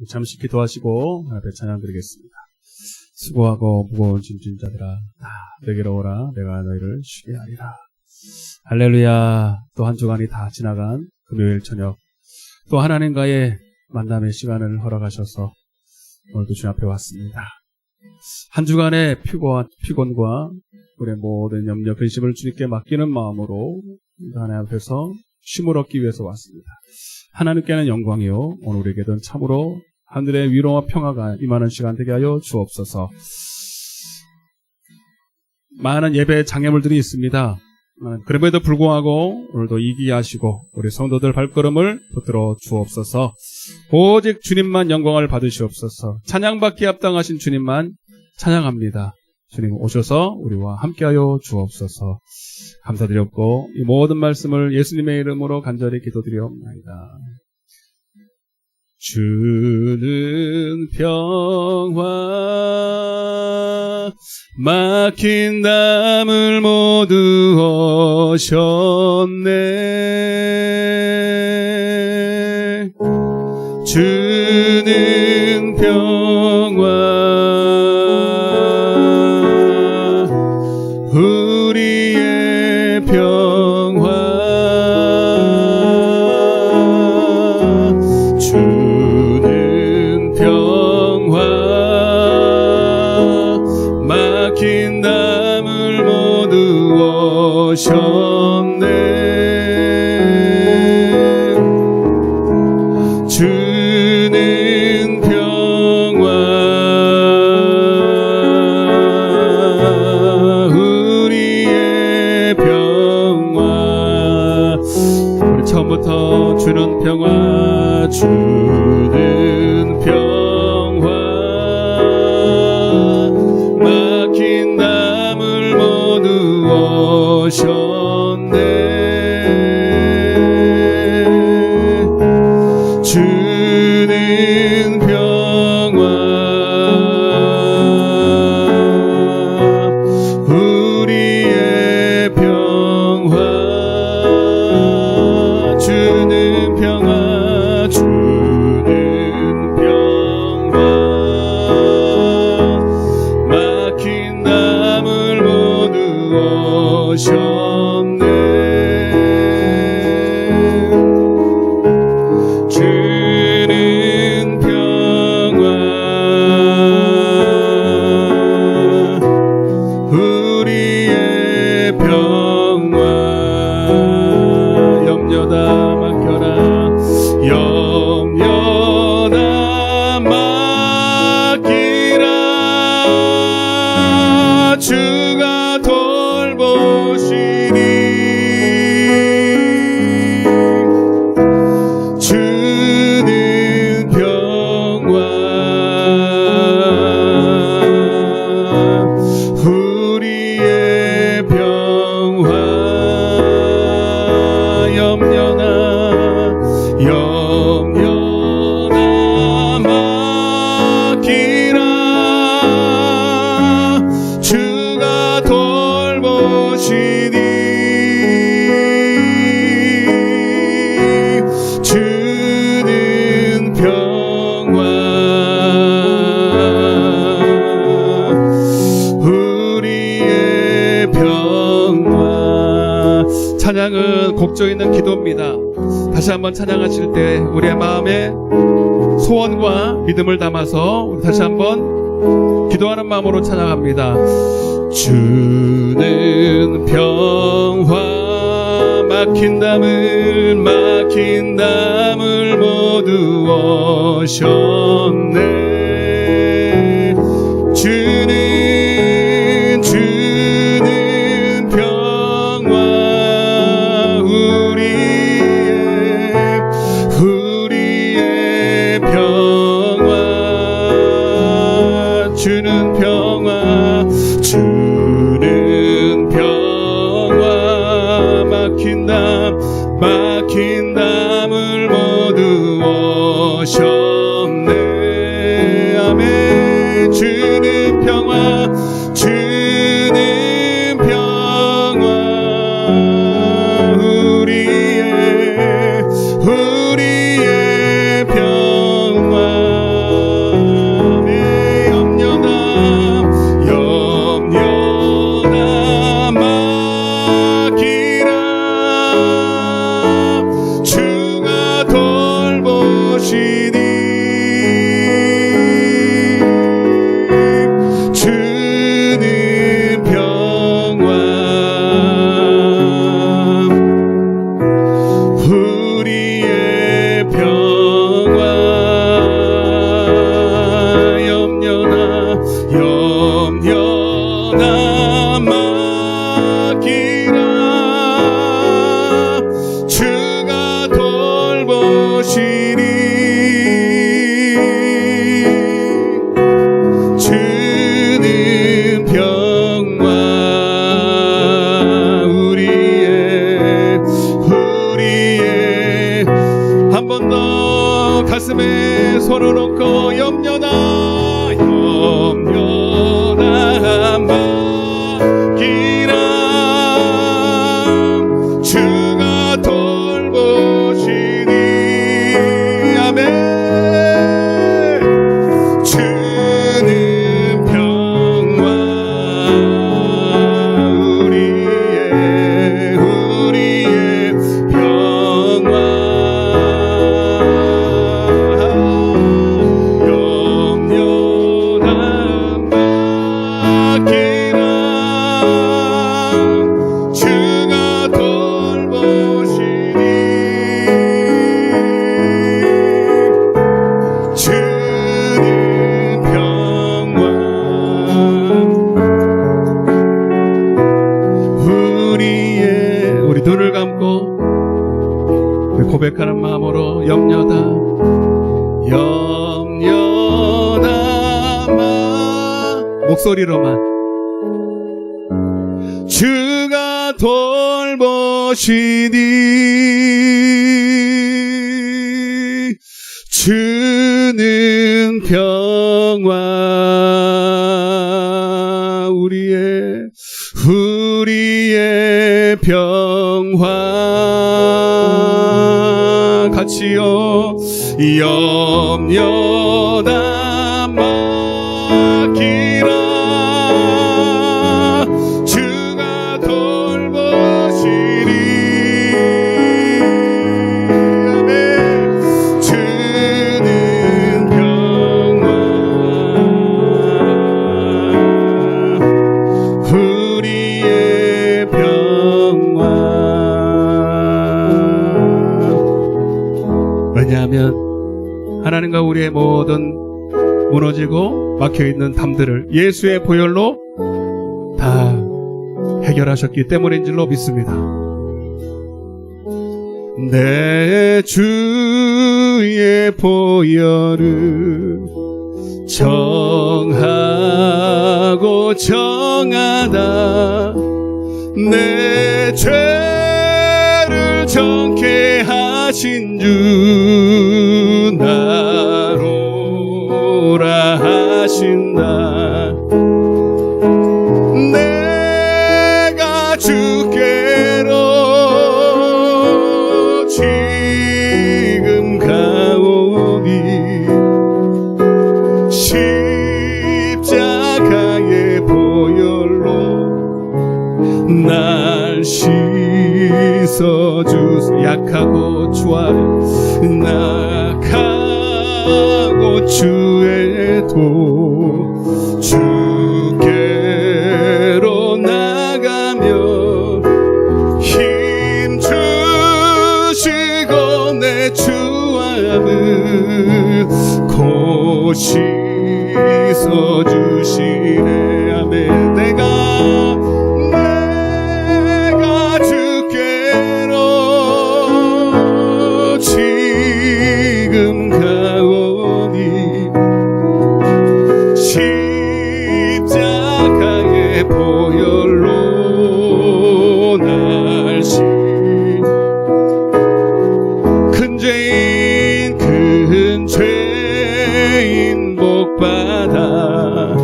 잠시 기도하시고 앞에 찬양 드리겠습니다. 수고하고 무거운 짐진 자들아 내게로 오라 내가 너희를 쉬게 하리라. 할렐루야. 또 한 주간이 다 지나간 금요일 저녁 또 하나님과의 만남의 시간을 허락하셔서 오늘도 주님 앞에 왔습니다. 한 주간의 피곤과 우리의 모든 염려 근심을 주님께 맡기는 마음으로 하나님 앞에서 쉼을 얻기 위해서 왔습니다. 하나님께는 영광이요 오늘 우리에게는 참으로 하늘의 위로와 평화가 임하는 시간 되게 하여 주옵소서. 많은 예배 장애물들이 있습니다. 그럼에도 불구하고 오늘도 이기하시고 우리 성도들 발걸음을 붙들어 주옵소서. 오직 주님만 영광을 받으시옵소서. 찬양받기 합당하신 주님만 찬양합니다. 주님 오셔서 우리와 함께하여 주옵소서. 감사드렸고 이 모든 말씀을 예수님의 이름으로 간절히 기도드리옵나이다. 주는 평화 막힌 담을 모두 오셨네. 주는 평화 우리의 평화 주는 평화 막힌 담을 모두 오셨네. 주는 평화 우리의 평화. 우리 처음부터 주는 평화 주는 평화 막힌 담을 모두 오셨네. 주는 평화 우리의 평화 주는 평화 주는 평화 막힌 담을 모두 오셨네. 주는 평화 우리의 평화 염려다 맡겨라 염려다 맡기라 주가 돌보시니 주는 평화 우리의 평화 염려나 맡기라 주가 돌보시니 주는 평화 우리의 평화. 찬양은 곡조 있는 기도입니다. 다시 한번 찬양하실 때 우리의 마음에 소원과 믿음을 담아서 우리 다시 한번 기도하는 마음으로 찬양합니다. 주는 평화 막힌 담을 모두 오셨네. 주는 평화 우리의 평화 주는 평화 주는 평화 막힌 담을 모두 오셨네. 아멘. 주는 평화 주는 평화 우리의 평화 주는 평화 우리의 평화 염려나 맡기라 주가 돌보시리 주는 평화 우리의 한 번 더 가슴에 손을 얹고 염려나 맡기라 주가 돌보시니 아멘 주는 평화 우리의 평화 염려나 맡기라 주가 돌보시니 주는 평화 우리 눈을 감고 고백하는 마음으로 염려나 목소리로만 주가 돌보시니 주는 평화 우리의 평화 같이요 염려나 맡기라 주가 돌보시리 아멘 주는 평화 우리의 평화 왜냐하면 하나님과 우리의 모든 무너지고 막혀있는 담들을 예수의 보혈로 다 해결하셨기 때문인 줄로 믿습니다. 내 주의 보혈은 정하고 정하다 내 죄를 정케 하신 주 나로라 하신다 내가 주께로 지금 가오니 십자가의 보혈로 날 씻어주소 약하고 주아래 낙하고 주에도 주께로 나가며 힘 주시고 내 주안을 곧 씻어주시네 아멘 내가 주께로 지금 가오니 십자가의 보혈로 날 큰 죄인 복받아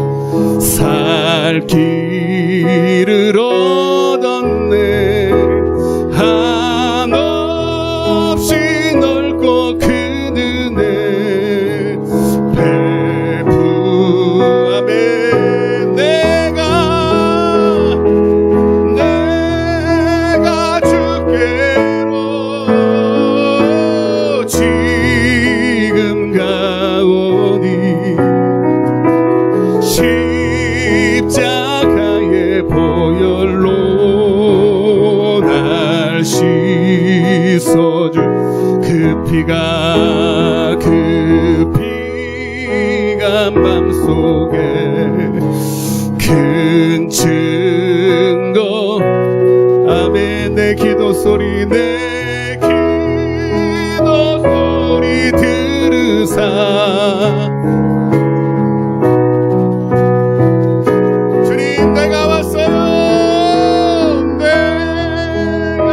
살 길 험한 밤 속에 큰 증거 아멘. 내 기도 소리 내 기도 소리 들으사 주님 내가 왔어요. 내가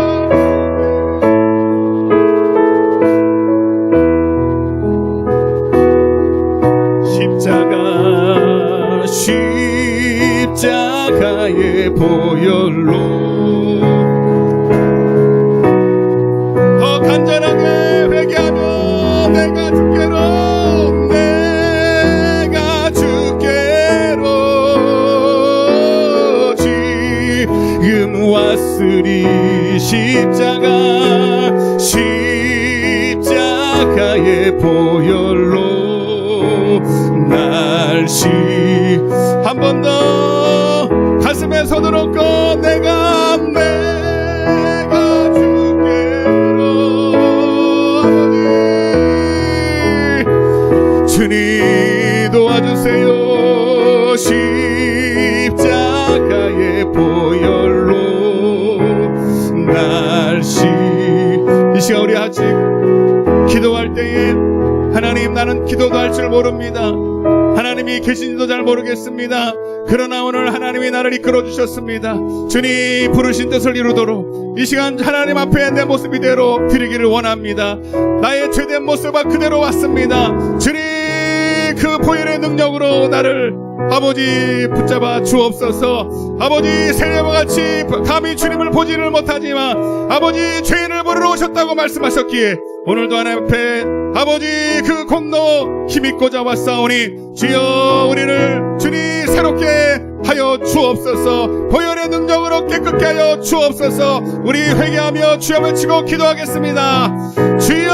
십자가의 보혈로 더 간절하게 회개하며 내가 주께로 지금 왔으리 십자가의 보혈로 날씨 한 번 더 가슴에 손을 얹고 내가 주께로 아버지 주님 도와주세요. 십자가의 보혈로 날씨 이 시간 우리 아직 기도할 때에 하나님 나는 기도도 할 줄 모릅니다. 하나님이 계신지도 잘 모르겠습니다. 그러나 오늘 하나님이 나를 이끌어 주셨습니다. 주님 부르신 뜻을 이루도록 이 시간 하나님 앞에 내 모습 이대로 드리기를 원합니다. 나의 죄된 모습과 그대로 왔습니다. 주님 그 보혈의 능력으로 나를 아버지 붙잡아 주옵소서. 아버지 세례와 같이 감히 주님을 보지를 못하지만 아버지 죄인을 부르러 오셨다고 말씀하셨기에 오늘도 하나님 앞에 아버지 그 공로 힘입고자 왔사오니 주여 우리를 주님 새롭게 하여 주옵소서. 보혈의 능력으로 깨끗게 하여 주옵소서. 우리 회개하며 주여 외치고 기도하겠습니다. 주여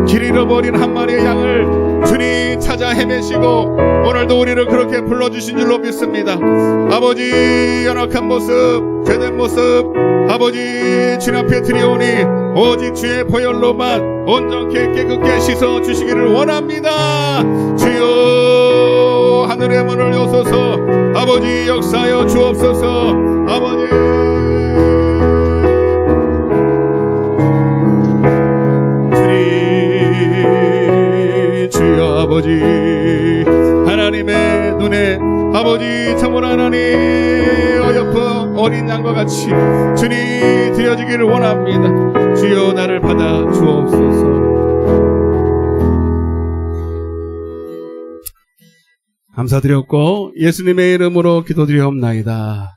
길 잃어버린 한 마리의 양을 주님 찾아 헤매시고 오늘도 우리를 그렇게 불러주신 줄로 믿습니다. 아버지 연약한 모습 죄된 모습 아버지 주님 앞에 드리오니 오직 주의 보혈로만 온전케 깨끗게 씻어 주시기를 원합니다. 주여 하늘의 문을 여소서. 아버지 역사하여 주옵소서. 아버지 주여 아버지 하나님의 눈에 아버지 참으로 하나님 어여쁜 어린 양과 같이 주님 드려지기를 원합니다. 주여 나를 받아 주옵소서. 감사드렸고 예수님의 이름으로 기도드리옵나이다.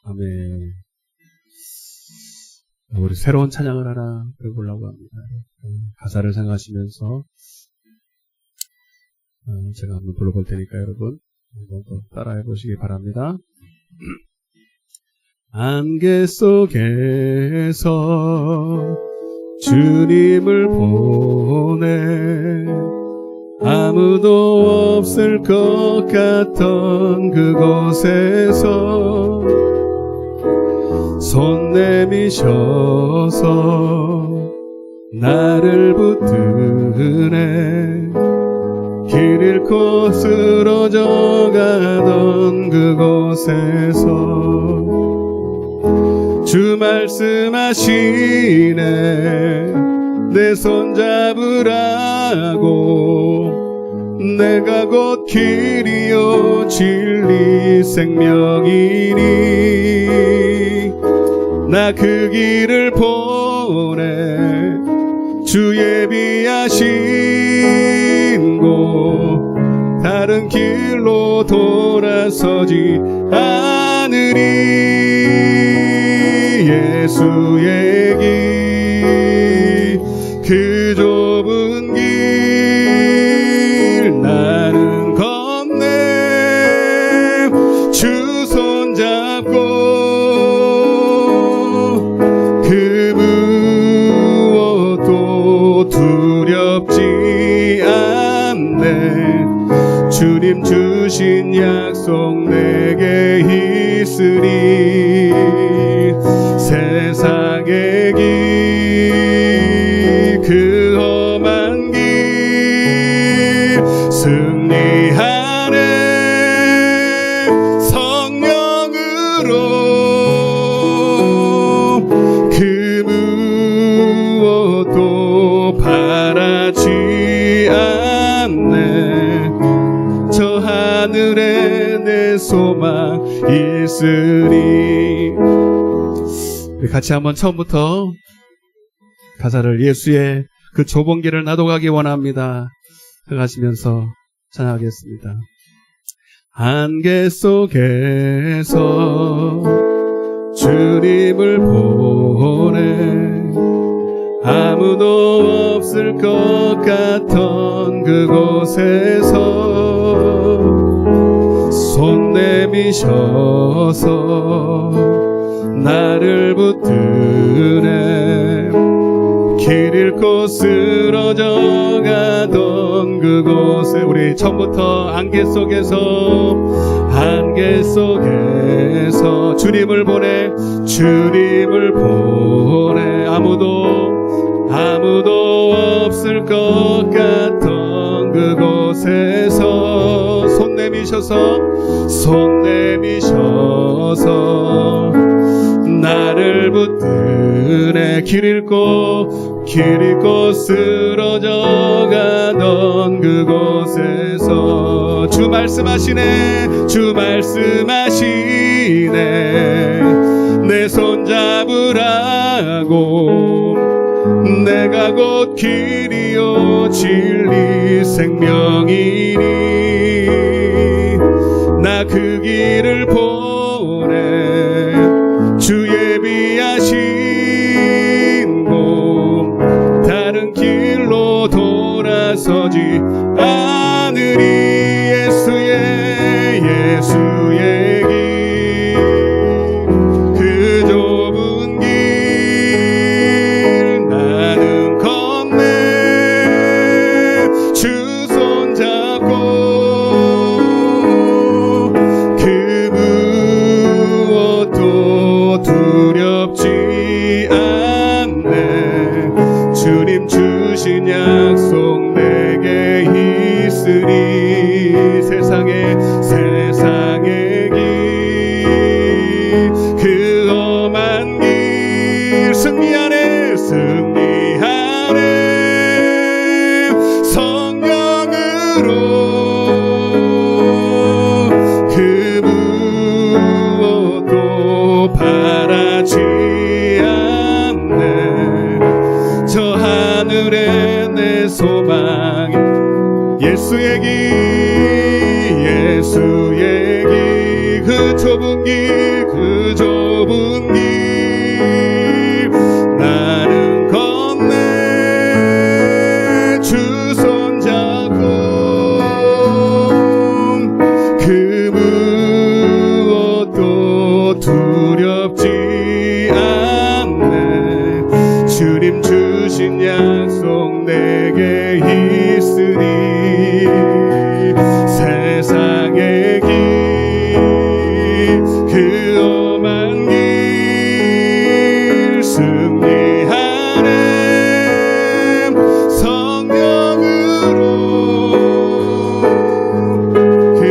아멘. 우리 새로운 찬양을 하나 배우려고 합니다. 가사를 생각하시면서 제가 한번 불러볼 테니까 여러분 한번 또 따라해 보시기 바랍니다. 안개 속에서 주님을 보내 아무도 없을 것 같던 그곳에서 손 내미셔서 나를 붙드네 길 잃고 쓰러져 가던 그곳에서 주 말씀하시네 내 손 잡으라고 내가 곧 길이요 진리 생명이니 나 그 길을 보내 주 예비하신 곳 다른 길로 돌아서지 않으리 예수의 길 그 좁은 길 나는 건네 주 손잡고 그분 주님 주신 약속 내게 있으리. 세상의 길 그 험한 길 승리하네. 성령으로 그 무엇도 바라지 않네. 저 하늘에 내 소망 있으리. 우리 같이 한번 처음부터 가사를 예수의 그 좁은 길을 나도 가기 원합니다 하시면서 찬양하겠습니다. 안개 속에서 주님을 보내 아무도 없을 것 같던 그곳에서 손 내미셔서 나를 붙드네. 길 잃고 쓰러져 가던 그곳에 우리 처음부터 안개 속에서 주님을 보내 아무도 없을 것 같던 그곳에서 손 내미셔서 나를 붙드네. 길 잃고 쓰러져 가던 그곳에서 주 말씀하시네. 내 손 잡으라고. 내가 곧 길이요 진리 생명이니 나 그 길을 보내. 주 예비하신 곳 다른 길로 돌아서지 않으리. 예수의 길 그 좁은 길 나는 건네. 주 손 잡고 그 무엇도 두렵지 않네. 주님 주신 약속 내게 있으리. 세상의 길 그 험한 길 승리하네. 성령으로 그 무엇도 바라지 않네. 저 하늘에 내 소망이 예수의 길 그 좁은 길 나는 건네. 주 손 잡고 그 무엇도 두렵지 않네. 주님 주신 약속 내게 있으리. 세상의 길 그 험한 길 승리하네. 성령으로 그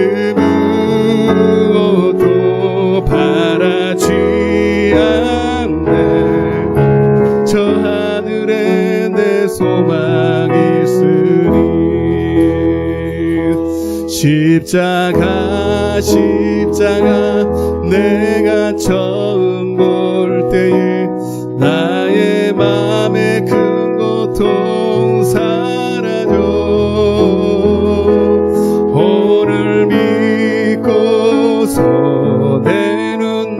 무엇도 바라지 않네. 저 하늘에 내 소망 있으리. 십자가 내가 처음 볼 때에 나의 맘에 큰 고통 사라져. 오늘 믿고서 내 눈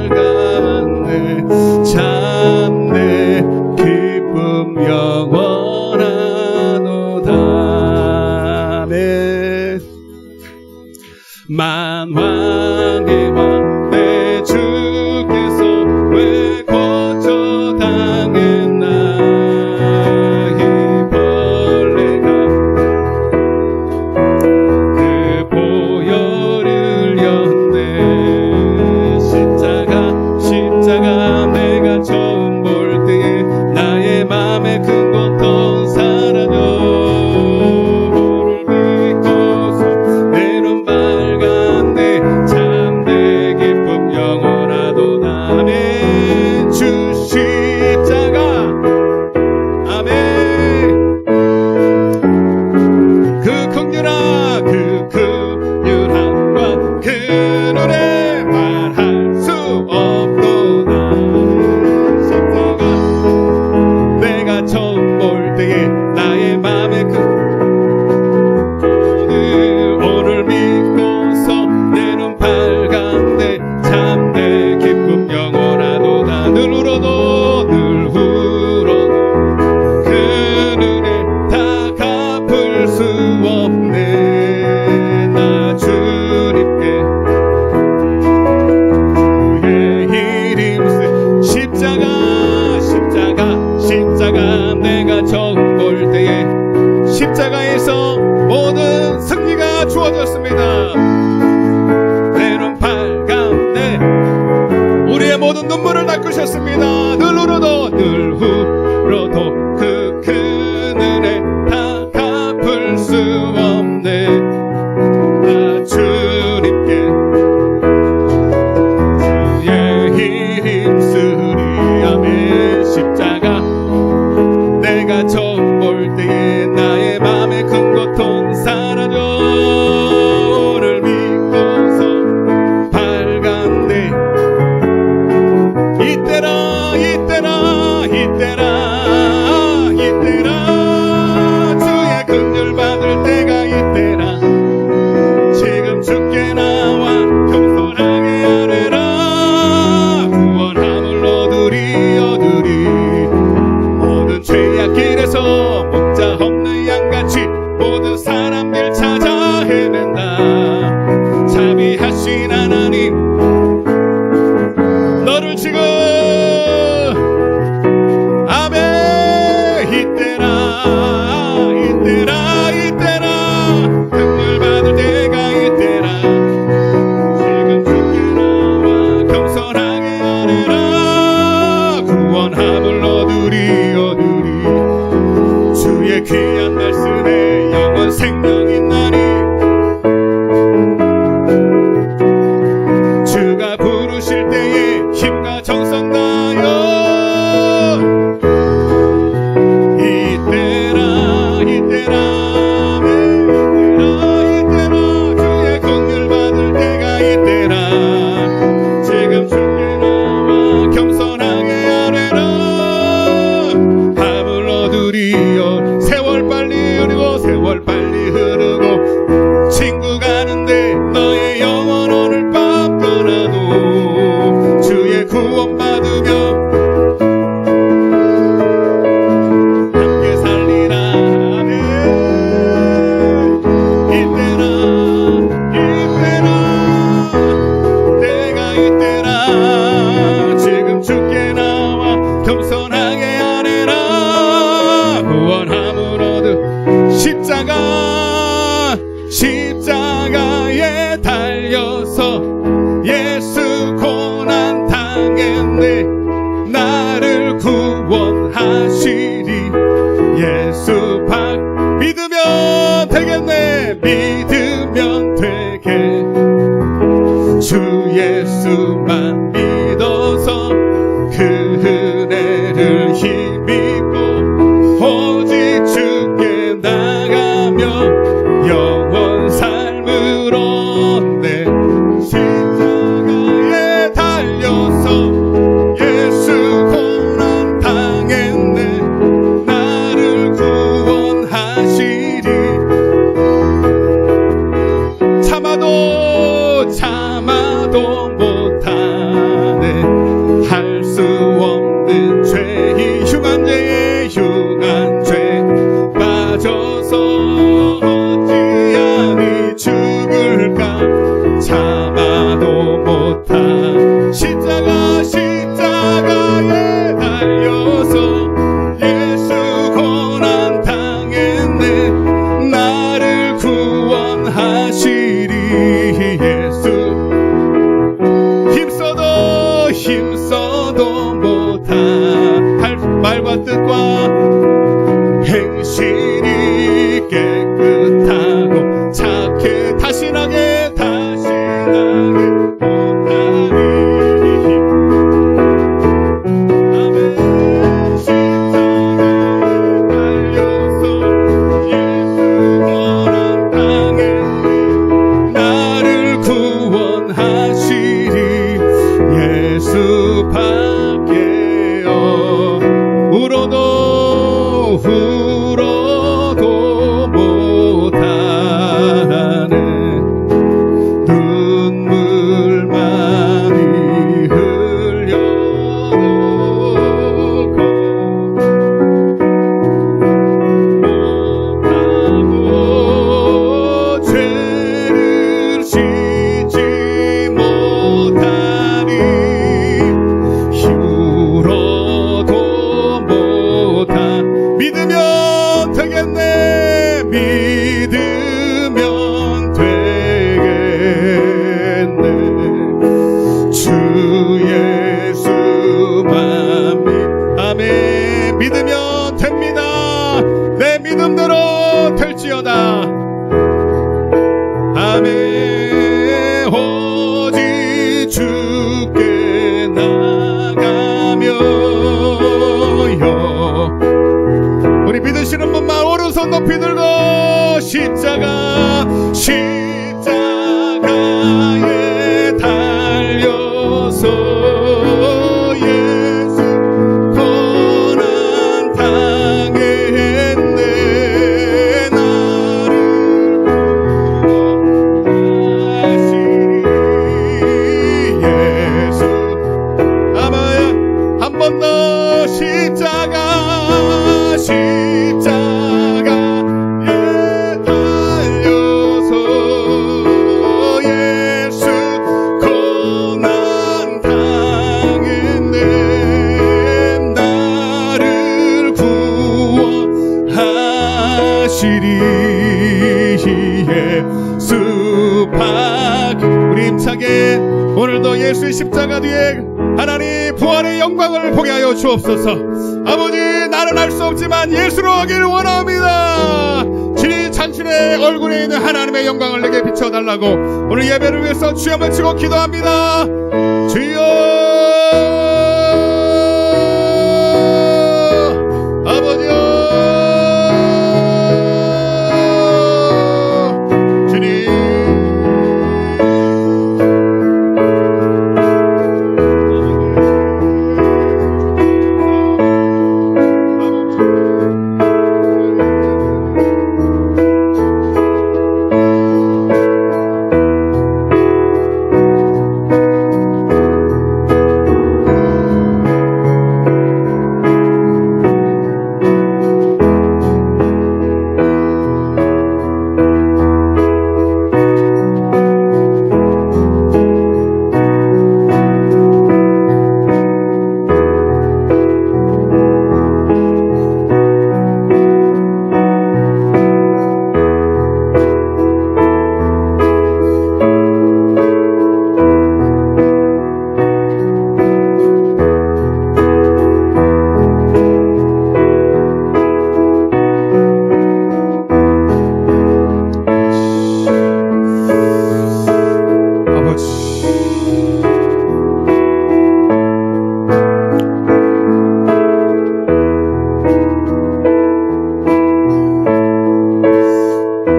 밝았네. 참내 기쁨 영원하도다. 아멘. 만왕의 왕 내 주 울었습니다. 늘 울어도 늘 울어도 그 은혜 다 갚을 수 없네. 나 주님께 그의 이름 십자가 내가 처음 볼 때에 십자가에서 모든 승리가 주어졌습니다. 때론 빨간데 우리의 모든 눈물을 닦으셨습니다. 늘 울어도 그 큰 은혜 다 갚을 수 없네. 나 주님께 주의 힘쓰리. 아멘. 십자가 내가 처음 볼 때에 나의 맘에 큰 고통 사라져. 오늘 믿고서 밝았네. 이때라 주의 긍휼 받을 때가 이때라. 지금 주께 나와 겸손하게 아뢰라. 구원함을 얻으리. 모든 죄악길에서 목자 없는 양같이 모든 사람들 찾아 헤맨다. 자비하신 하나님 너를 지금 아멘. 이때라 긍휼 받을 때가 이때라. 지금 주께 나와 겸손하게 아뢰라. 구원함을 얻으리. 주의 귀한 말씀에 영원 생명이 나니. 주가 부르실 때에 힘과 정성 다여. 이때라 주의 긍휼 받을 때가 이때라. 지금 주께 나와 겸손하게 아뢰라. 함을 얻으리요. 세월 빨리 흐르고 친구 가는데 너의 영혼 오늘 밤 떠나도 주의 구원 받으며 함께 살리라. 아멘. 이때라 지금 주께 나와 겸손하게 아뢰라. 구원함을 얻으 십자가에 달려서 예수 고난 당했네. 나를 구원하시리. 예수 믿으면 되겠네. 믿으면 되게. 주 예수만 믿어서 그 은혜를 힘입고 오직 주께 나가며 영원 삶을 얻네. 십자가에 달려서 예수 고난 당했네. 나를 구원하시리. 참아도 못하네. 할 수 없는 죄, 흉한 죄 빠져서 어찌하니 죽을까. 참아도 못하. 십자가에 달려서 예수 고난 당했네. 나를 구원하시리. 예수 힘써도 못하. 할 말과 뜻과 행실이 깨끗하고 착해 다신하게 못하리. 아멘. 십자가에 달려서 예수 고난 당했네. 나를 구원하시리. 예수 밖에요. 울어도 십자가에 달려서 예수 고난 당했네. 나를 구원하시리 예수. 아마야 한 번 더 십자가에 달려서 예수 고난 당했네. 나를 구원하시리 예수 박. 우리 힘차게 오늘도 예수의 십자가 뒤에 하나님 부활의 영광을 보게 하여 주옵소서. 아버지, 나는 알 수 없지만 예수로 하기를 원합니다. 주님 당신의 얼굴에 있는 하나님의 영광을 내게 비춰달라고 오늘 예배를 위해서 주여 외치고 기도합니다. 주여 아버지여 주님.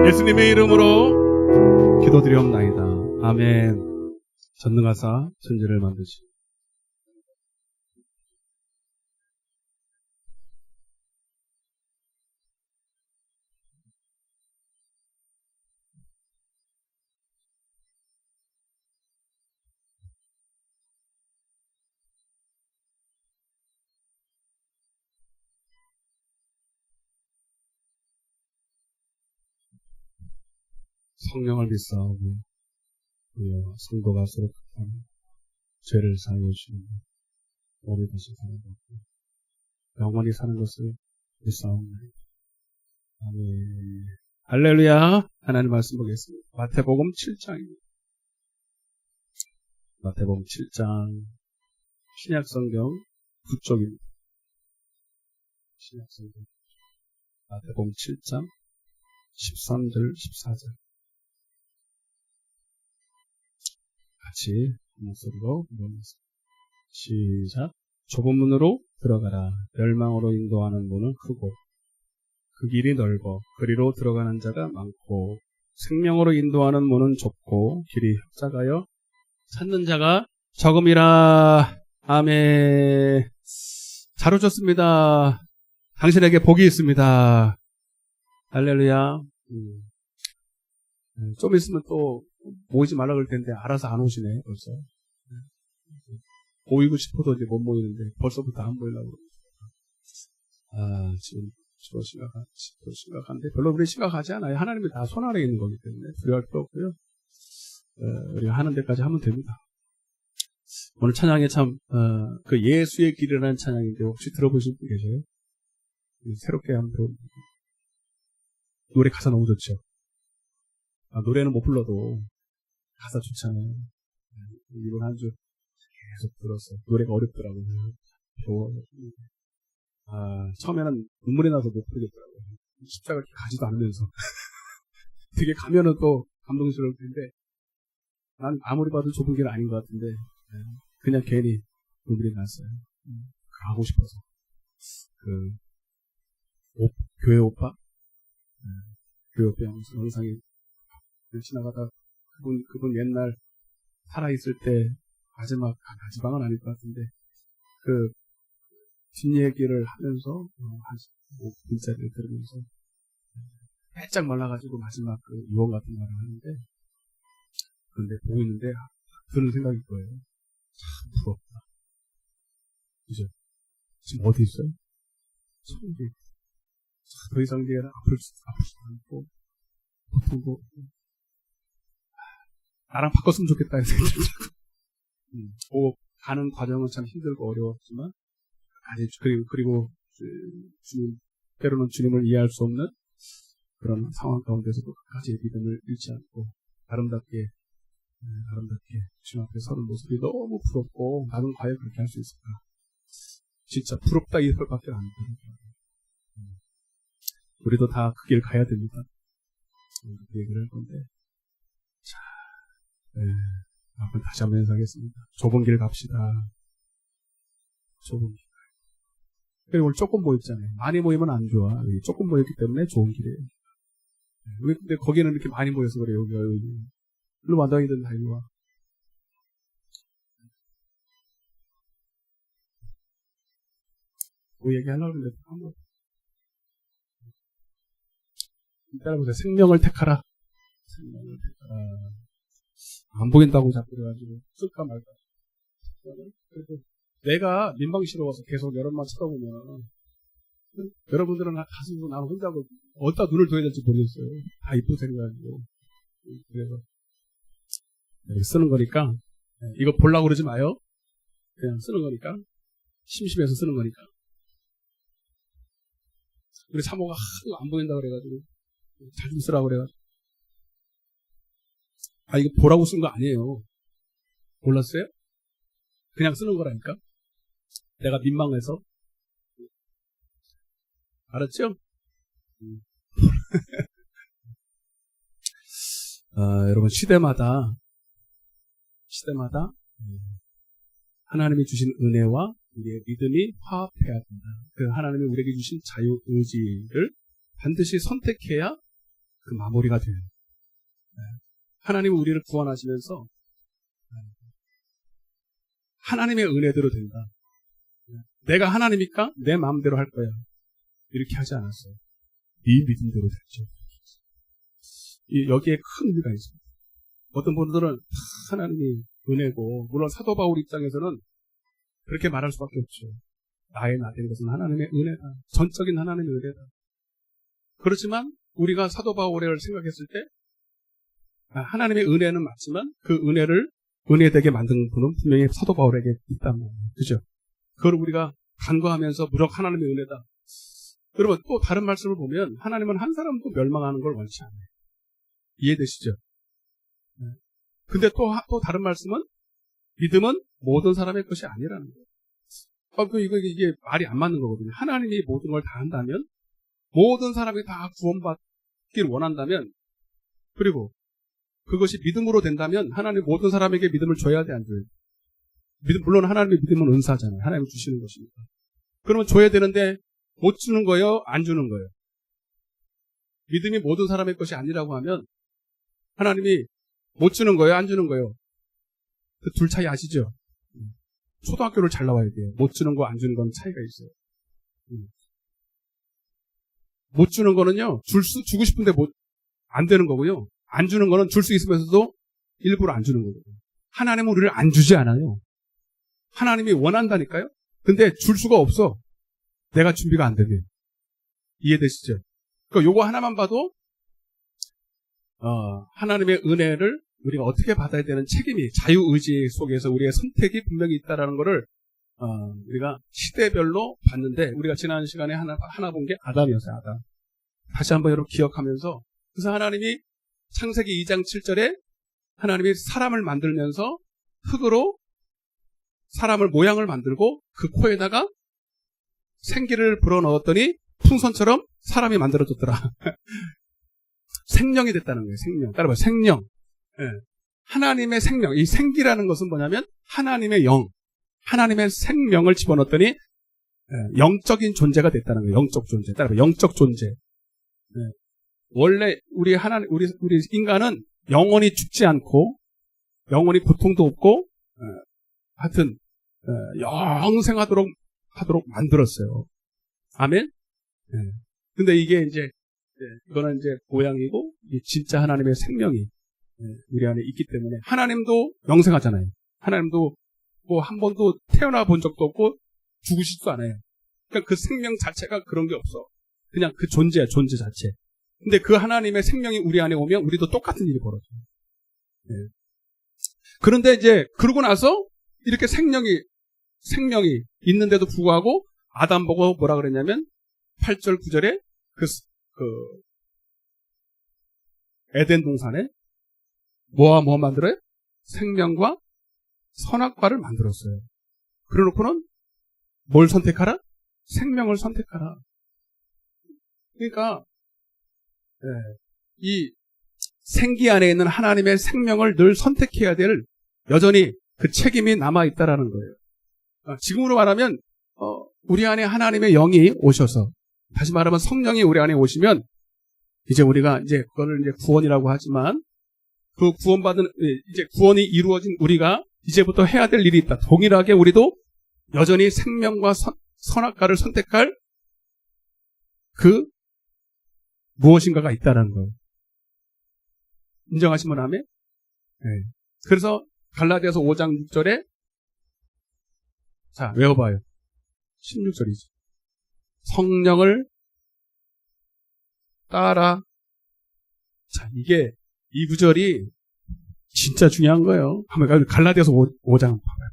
예수님의 이름으로 기도드리옵나이다. 아멘. 전능하사 천지를 만드시 성령을 믿사오고 성도가 수록하며 죄를 사하여 주시는 몸이 다시 사는 것 영원히 사는 것을 믿사옵나이다. 아멘. 할렐루야. 하나님 말씀 보겠습니다. 마태복음 7장입니다. 마태복음 7장 신약성경 9쪽입니다. 신약성경 마태복음 7장 13절 14절 같이 목소리로 읽어보겠습니다. 시작. 좁은 문으로 들어가라. 멸망으로 인도하는 문은 크고 그 길이 넓어 그리로 들어가는 자가 많고 생명으로 인도하는 문은 좁고 길이 협착하여 찾는 자가 적음이라. 아멘. 잘 오셨습니다. 당신에게 복이 있습니다. 할렐루야. 좀 있으면 또 모이지 말라 그럴 텐데 알아서 안 오시네 벌써. 모이고 싶어도 이제 못 모이는데 벌써부터 안 모이려고 그러니까. 지금 심각한데 별로 우리 심각하지 않아요. 하나님이 다 손아래에 있는 거기 때문에 두려워할 필요 없고요. 우리가 하는 데까지 하면 됩니다. 오늘 찬양에 참 그 예수의 길이라는 찬양인데 혹시 들어보신 분 계세요? 새롭게 한번 배웁니다. 노래 가사 너무 좋죠. 노래는 못 불러도 가사 좋잖아요. 이번 한 주 계속 들었어요. 노래가 어렵더라고요. 처음에는 눈물이 나서 못 부르겠더라고요. 십자가 가지도 않으면서. 되게 가면은 또 감동스러울 텐데, 난 아무리 봐도 좁은 길 아닌 것 같은데, 그냥 괜히 눈물이 났어요. 가고 싶어서. 교회 오빠? 옆에 영상이 지나가다 그분 옛날 살아있을 때 마지막은 아닐 것 같은데 그 뒷얘기를 하면서 한 5분짜리를 들으면서 빼짝 말라가지고 마지막 그 유언 같은 말을 하는데 그런데 보고 있는데 드는 생각일 거예요. 참 부럽다. 그죠? 지금 어디 있어요? 천국에. 더 이상 내가 아프지도 않고 고통도 나랑 바꿨으면 좋겠다 이런 생각이 들고 가는 과정은 참 힘들고 어려웠지만 그리고 주님 때로는 주님을 이해할 수 없는 그런 상황 가운데서도 끝까지 믿음을 잃지 않고 아름답게 주님 앞에 서는 모습이 너무 부럽고 나는 과연 그렇게 할 수 있을까? 진짜 부럽다 이 설밖에 안 되더라고요. 우리도 다 그 길 가야 됩니다. 그 얘기를 할 건데 자, 한번 다시 한번 인사하겠습니다. 좁은 길 갑시다. 좁은 길. 오늘 조금 모였잖아요. 많이 모이면 안 좋아. 조금 모였기 때문에 좋은 길이에요. 근데 거기는 이렇게 많이 모여서 그래요. 여기. 일로 와, 너희들 다 일로 와. 뭐 얘기하려고 했는데, 한번. 따라보세요. 생명을 택하라. 생명을 택하라. 안 보인다고 자꾸 그래가지고, 쓸까 말까. 그래도 내가 민망스러워서 계속 여러분만 쳐다보면, 여러분들은 가슴으로 나는 혼자고, 어디다 눈을 둬야 될지 모르겠어요. 다 이쁘게 생겨가지고. 그래서, 쓰는 거니까, 이거 보려고 그러지 마요. 그냥 쓰는 거니까. 심심해서 쓰는 거니까. 우리 사모가 하도 안 보인다 그래가지고, 잘 좀 쓰라고 그래가지고. 이거 보라고 쓴 거 아니에요. 몰랐어요? 그냥 쓰는 거라니까. 내가 민망해서. 알았죠? 여러분, 시대마다 하나님이 주신 은혜와 우리의 믿음이 화합해야 된다. 그 하나님이 우리에게 주신 자유의지를 반드시 선택해야 그 마무리가 돼요. 하나님이 우리를 구원하시면서 하나님의 은혜대로 된다. 내가 하나님이니까 내 마음대로 할 거야. 이렇게 하지 않았어요. 네 믿음대로 됐죠. 여기에 큰 의미가 있습니다. 어떤 분들은 하나님이 은혜고, 물론 사도 바울 입장에서는 그렇게 말할 수밖에 없죠. 나의 나 된 것은 하나님의 은혜다. 전적인 하나님의 은혜다. 그렇지만 우리가 사도 바울을 생각했을 때 하나님의 은혜는 맞지만 그 은혜를 은혜되게 만든 분은 분명히 사도 바울에게 있단 말이에요. 그죠? 그걸 우리가 간과하면서 무력 하나님의 은혜다. 여러분 또 다른 말씀을 보면 하나님은 한 사람도 멸망하는 걸 원치 않아요. 이해되시죠? 근데 또 다른 말씀은 믿음은 모든 사람의 것이 아니라는 거예요. 이게 말이 안 맞는 거거든요. 하나님이 모든 걸 다 한다면, 모든 사람이 다 구원받기를 원한다면, 그리고 그것이 믿음으로 된다면 하나님 모든 사람에게 믿음을 줘야 돼, 안 줘야 돼? 물론 하나님의 믿음은 은사잖아요. 하나님이 주시는 것이니까. 그러면 줘야 되는데 못 주는 거예요? 안 주는 거예요? 믿음이 모든 사람의 것이 아니라고 하면 하나님이 못 주는 거예요? 안 주는 거예요? 그 둘 차이 아시죠? 초등학교를 잘 나와야 돼요. 못 주는 거, 안 주는 건 차이가 있어요. 못 주는 거는요, 주고 싶은데 안 되는 거고요. 안 주는 거는 줄 수 있으면서도 일부러 안 주는 거거든요. 하나님은 우리를 안 주지 않아요. 하나님이 원한다니까요? 근데 줄 수가 없어. 내가 준비가 안 되네요. 이해되시죠? 그러니까 요거 하나만 봐도, 하나님의 은혜를 우리가 어떻게 받아야 되는 책임이 자유의지 속에서 우리의 선택이 분명히 있다는 것을 우리가 시대별로 봤는데 우리가 지난 시간에 하나 본 게 아담이었어요. 아담. 다시 한번 여러분 기억하면서 그래서 하나님이 창세기 2장 7절에 하나님이 사람을 만들면서 흙으로 사람을 모양을 만들고 그 코에다가 생기를 불어넣었더니 풍선처럼 사람이 만들어졌더라. 생명이 됐다는 거예요. 생명. 따라봐 생명. 예. 하나님의 생명, 이 생기라는 것은 뭐냐면 하나님의 영, 하나님의 생명을 집어넣었더니 영적인 존재가 됐다는 거예요. 영적 존재. 따라봐 영적 존재. 원래 우리 인간은 영원히 죽지 않고 영원히 고통도 없고 하여튼 영생하도록 만들었어요. 아멘. 근데 이게 이제 이거는 이제 모양이고 진짜 하나님의 생명이 우리 안에 있기 때문에 하나님도 영생하잖아요. 하나님도 뭐 한 번도 태어나 본 적도 없고 죽으시지도 않아요. 그러니까 그 생명 자체가 그런 게 없어. 그냥 그 존재 자체. 근데 그 하나님의 생명이 우리 안에 오면 우리도 똑같은 일이 벌어져요. 그런데 이제 그러고 나서 이렇게 생명이 있는데도 불구하고 아담 보고 뭐라 그랬냐면 8절 9절에 그 에덴 동산에 뭐와 뭐 만들어요? 생명과 선악과를 만들었어요. 그래놓고는 뭘 선택하라? 생명을 선택하라. 그러니까 이 생기 안에 있는 하나님의 생명을 늘 선택해야 될 여전히 그 책임이 남아있다라는 거예요. 지금으로 말하면 우리 안에 하나님의 영이 오셔서 다시 말하면 성령이 우리 안에 오시면 이제 우리가 이제 그거를 이제 구원이라고 하지만 그 구원받은 이제 구원이 이루어진 우리가 이제부터 해야 될 일이 있다. 동일하게 우리도 여전히 생명과 선악과를 선택할 그 무엇인가가 있다는 거예요. 인정하시면 아멘? 그래서 갈라디아서 5장 6절에 자 외워봐요. 16절이죠. 성령을 따라. 자, 이게 이 구절이 진짜 중요한 거예요. 한번 갈라디아서 5장 봐봐요.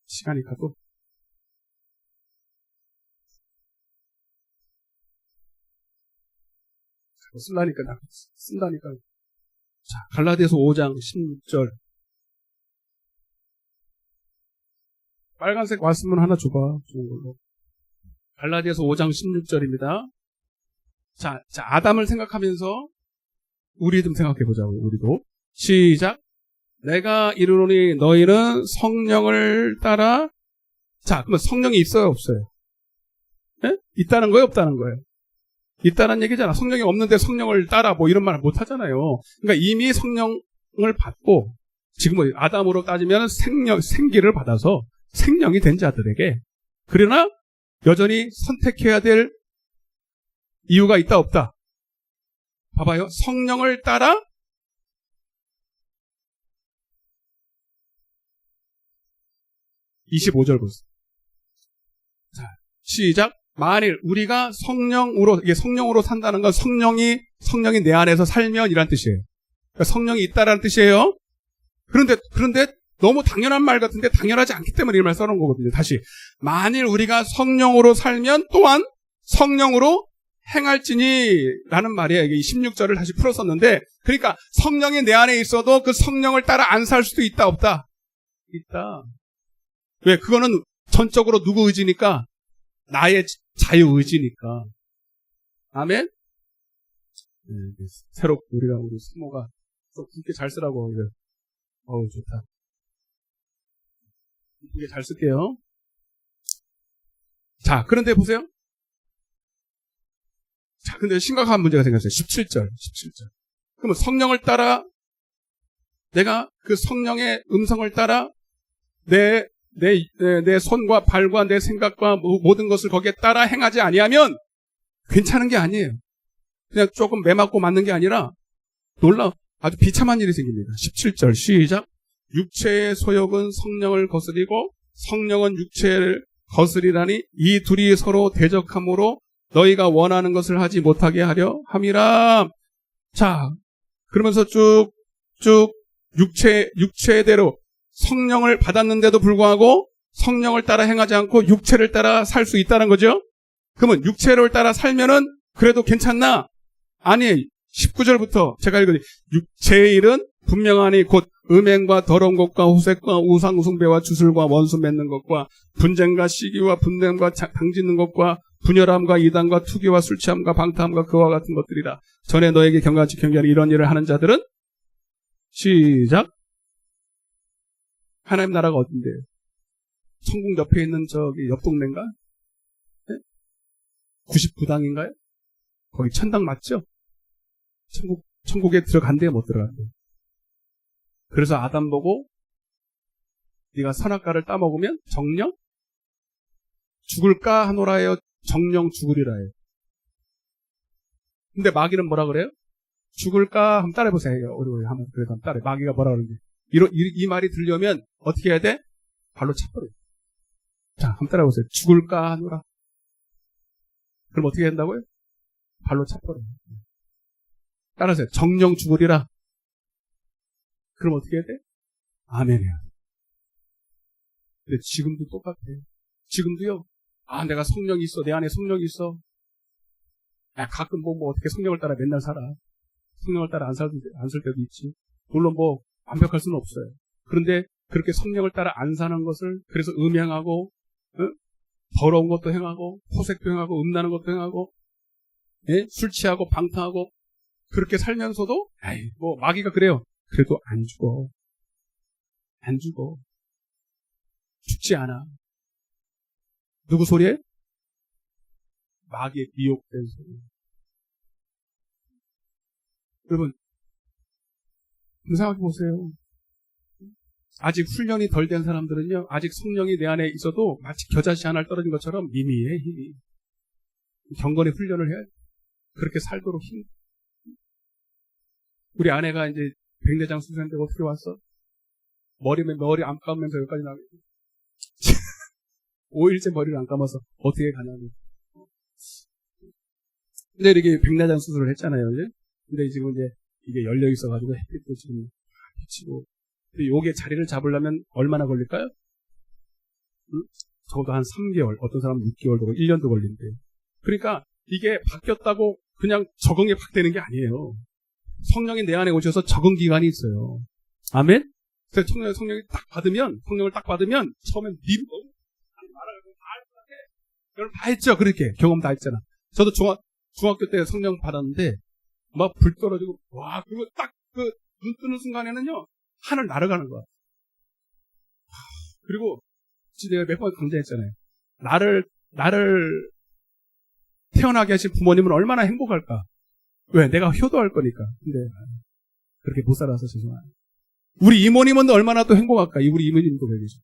시간이 가도. 쓴다니까. 자, 갈라디아서 5장 16절. 빨간색 왔으면 하나 줘봐. 좋은 걸로. 갈라디아서 5장 16절입니다. 자, 아담을 생각하면서 우리 좀 생각해보자고, 우리도. 시작. 내가 이르노니 너희는 성령을 따라. 자, 그러면 성령이 있어요, 없어요? 있다는 거예요, 없다는 거예요? 있다는 얘기잖아. 성령이 없는데 성령을 따라 뭐 이런 말 못 하잖아요. 그러니까 이미 성령을 받고 지금 아담으로 따지면 생기를 받아서 생명이 된 자들에게 그러나 여전히 선택해야 될 이유가 있다 없다. 봐봐요. 성령을 따라 25절 보세요. 자, 시작. 만일 우리가 성령으로 산다는 건 성령이 내 안에서 살면 이란 뜻이에요. 그러니까 성령이 있다라는 뜻이에요. 그런데 너무 당연한 말 같은데 당연하지 않기 때문에 이 말 써놓은 거거든요. 다시. 만일 우리가 성령으로 살면 또한 성령으로 행할지니 라는 말이에요. 이게 16절을 다시 풀었었는데 그러니까 성령이 내 안에 있어도 그 성령을 따라 안 살 수도 있다 없다? 있다. 왜? 그거는 전적으로 누구 의지니까? 나의 자유의지니까. 아멘? 새로 우리 스모가 좀 굵게 잘 쓰라고. 어우, 좋다. 굵게 잘 쓸게요. 자, 그런데 보세요. 자, 근데 심각한 문제가 생겼어요. 17절. 그러면 성령을 따라, 내가 그 성령의 음성을 따라 내 손과 발과 내 생각과 모든 것을 거기에 따라 행하지 아니하면 괜찮은 게 아니에요. 그냥 조금 매맞고 맞는 게 아니라 아주 비참한 일이 생깁니다. 17절 시작. 육체의 소욕은 성령을 거스리고 성령은 육체를 거스리라니 이 둘이 서로 대적함으로 너희가 원하는 것을 하지 못하게 하려 함이라. 자, 그러면서 쭉 육체대로 성령을 받았는데도 불구하고 성령을 따라 행하지 않고 육체를 따라 살 수 있다는 거죠. 그러면 육체를 따라 살면은 그래도 괜찮나? 아니, 19절부터 제가 읽으니 육체의 일은 분명하니 곧 음행과 더러운 것과 후색과 우상 숭배와 주술과 원수 맺는 것과 분쟁과 시기와 분냄과 당짓는 것과 분열함과 이단과 투기와 술 취함과 방탕함과 그와 같은 것들이라. 전에 너에게 경같이 경계하는 이런 일을 하는 자들은 시작. 하나님 나라가 어딘데요? 천국 옆에 있는 저기 옆 동네인가? 네? 99당인가요? 거기 천당 맞죠? 천국에 들어간대, 못 들어간대. 그래서 아담 보고 네가 선악과를 따먹으면 정령 죽을까 하노라 해요. 정령 죽으리라 해요. 근데 마귀는 뭐라 그래요? 죽을까? 한번 따라해보세요. 우리 한번 그래도 한번 따라해. 마귀가 뭐라 그러는지. 이 말이 들려면 어떻게 해야 돼? 발로 차버려요. 자, 한번 따라해보세요. 죽을까 하노라. 그럼 어떻게 한다고요? 발로 차버려요. 따라하세요. 정령 죽으리라. 그럼 어떻게 해야 돼? 아멘 해야 돼. 근데 지금도 똑같아요. 지금도요. 아, 내가 성령이 있어. 내 안에 성령이 있어. 야, 가끔 뭐 어떻게 성령을 따라 맨날 살아. 성령을 따라 안 살 때도 있지. 물론 뭐 완벽할 수는 없어요. 그런데 그렇게 성령을 따라 안 사는 것을 그래서 음행하고, 더러운 것도 행하고, 호색도 행하고, 음란한 것도 행하고, 예? 술 취하고 방탕하고 그렇게 살면서도 뭐 마귀가 그래요. 그래도 안 죽어. 안 죽어. 죽지 않아. 누구 소리예요? 마귀의 미혹된 소리. 여러분, 생각해 보세요. 아직 훈련이 덜 된 사람들은요, 아직 성령이 내 안에 있어도 마치 겨자씨 하나를 떨어진 것처럼 미미해, 힘이. 경건의 훈련을 해야 돼. 그렇게 살도록 힘. 우리 아내가 이제 백내장 수술했는데 어떻게 왔어? 머리 안 감으면서 여기까지 나오게. 5일째 머리를 안 감아서 어떻게 가냐고. 근데 이렇게 백내장 수술을 했잖아요, 이제. 근데 지금 이제 이게 열려 있어가지고 햇빛도 지금 비치고. 근데 요게 자리를 잡으려면 얼마나 걸릴까요? 적어도 한 3개월, 어떤 사람은 6개월도, 1년도 걸린대요. 그러니까 이게 바뀌었다고 그냥 적응이 확 되는 게 아니에요. 성령이 내 안에 오셔서 적응 기간이 있어요. 아멘? 그래서 성령을 딱 받으면 처음엔 미루고 여러분 다 했죠? 그렇게 경험 다 했잖아. 저도 중학교 때 성령 받았는데 막 불 떨어지고 와 그거 딱 그 눈 뜨는 순간에는요 하늘 날아가는 거야. 그리고 내가 몇 번 강조했잖아요. 나를 태어나게 하신 부모님은 얼마나 행복할까? 왜? 내가 효도할 거니까. 근데 그렇게 못 살아서 죄송해요. 우리 이모님은 얼마나 또 행복할까? 우리 이모님도 그러죠.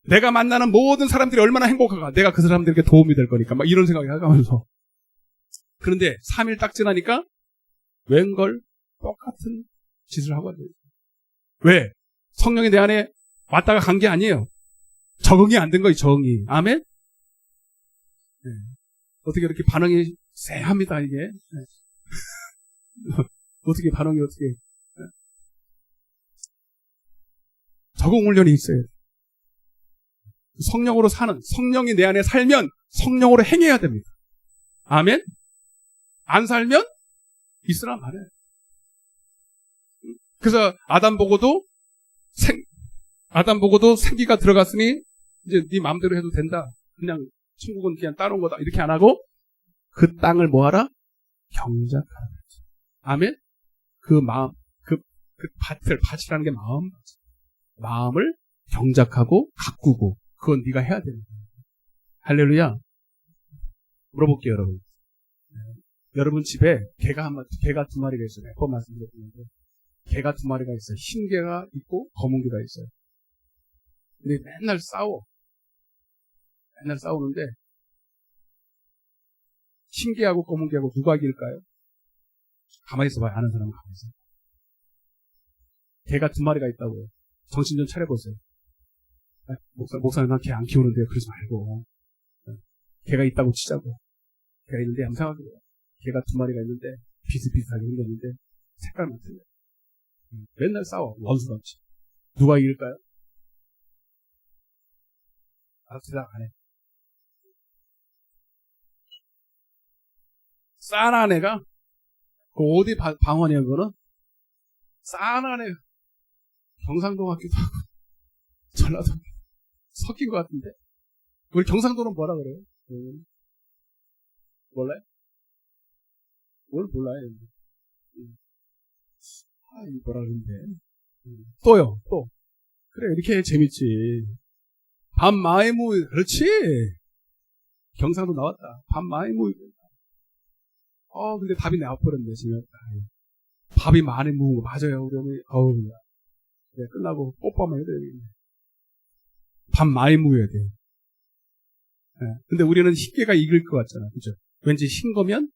내가 만나는 모든 사람들이 얼마나 행복할까? 내가 그 사람들에게 도움이 될 거니까. 막 이런 생각이 하면서. 그런데 3일 딱 지나니까 웬걸 똑같은 짓을 하고 있어요. 왜? 성령이 내 안에 왔다가 간 게 아니에요. 적응이 안 된 거예요. 적응이. 아멘? 네. 어떻게 이렇게 반응이 쎄합니다, 이게. 네. 어떻게 반응이 어떻게. 네. 적응 훈련이 있어요. 성령으로 사는, 성령이 내 안에 살면 성령으로 행해야 됩니다. 아멘? 안 살면 있으나 말해. 그래서 아담 보고도 생기가 들어갔으니 이제 네 마음대로 해도 된다. 그냥 천국은 그냥 따놓은 거다. 이렇게 안 하고 그 땅을 뭐하라? 경작하라. 아멘? 그 마음, 그 밭이라는 게 마음을 경작하고 가꾸고 그건 네가 해야 되는 거예요. 할렐루야. 물어볼게요, 여러분. 여러분 집에 개가 2마리가 있어요. 몇 번 말씀드렸는데 개가 2마리가 있어요. 흰 개가 있고 검은 개가 있어요. 근데 맨날 싸우는데 흰 개하고 검은 개하고 누가 이길까요? 가만히 있어봐요. 아는 사람은 가만히 있어요. 개가 2마리가 있다고요. 정신 좀 차려보세요. 목사님 난 개 안 키우는데요. 그러지 말고 개가 있다고 치자고. 개가 있는데 한번 생각해봐요. 개가 2마리가 있는데 비슷비슷하게 생겼는데 색깔만 틀려요. 맨날 싸워. 원수같이. 누가 이길까요? 대답 안 해. 싼한 애가 그 어디 방언이야 그거는? 싼한 애 경상도 같기도 하고 전라도 섞인 것 같은데 우리 경상도는 뭐라 그래요? 몰라요? 뭘 몰라요? 이 뭐라 그러는데 또요 또 그래 이렇게 재밌지. 밤마이무 그렇지. 경상도 나왔다. 밤마이무 근데 밥이 나와버렸네, 지금. 밥이 많이 무은 거 맞아요, 우리 어머니. 네, 끝나고 뽀뽀만 해야 되겠네. 밥 많이 무어야 돼요. 네, 근데 우리는 흰개가 이길 것 같잖아, 그죠? 왠지 흰 거면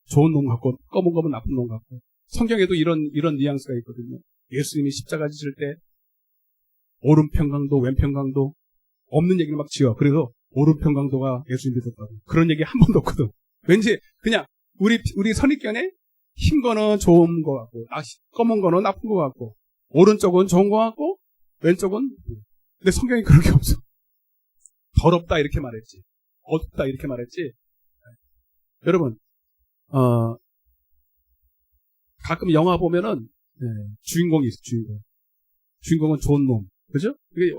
좋은 놈 같고, 검은 거면 나쁜 놈 같고. 성경에도 이런 뉘앙스가 있거든요. 예수님이 십자가 지실 때, 오른평강도, 왼평강도, 없는 얘기를 막 지어. 그래서 오른평강도가 예수님 믿었다고. 그런 얘기 한 번도 없거든. 왠지 그냥 우리 선입견에 흰 거는 좋은 거 같고, 검은 거는 나쁜 거 같고, 오른쪽은 좋은 거 같고, 왼쪽은. 근데 성경이 그런 게 없어. 더럽다 이렇게 말했지. 어둡다 이렇게 말했지. 여러분, 가끔 영화 보면은 주인공이 있어. 주인공은 좋은 놈. 그죠? 이게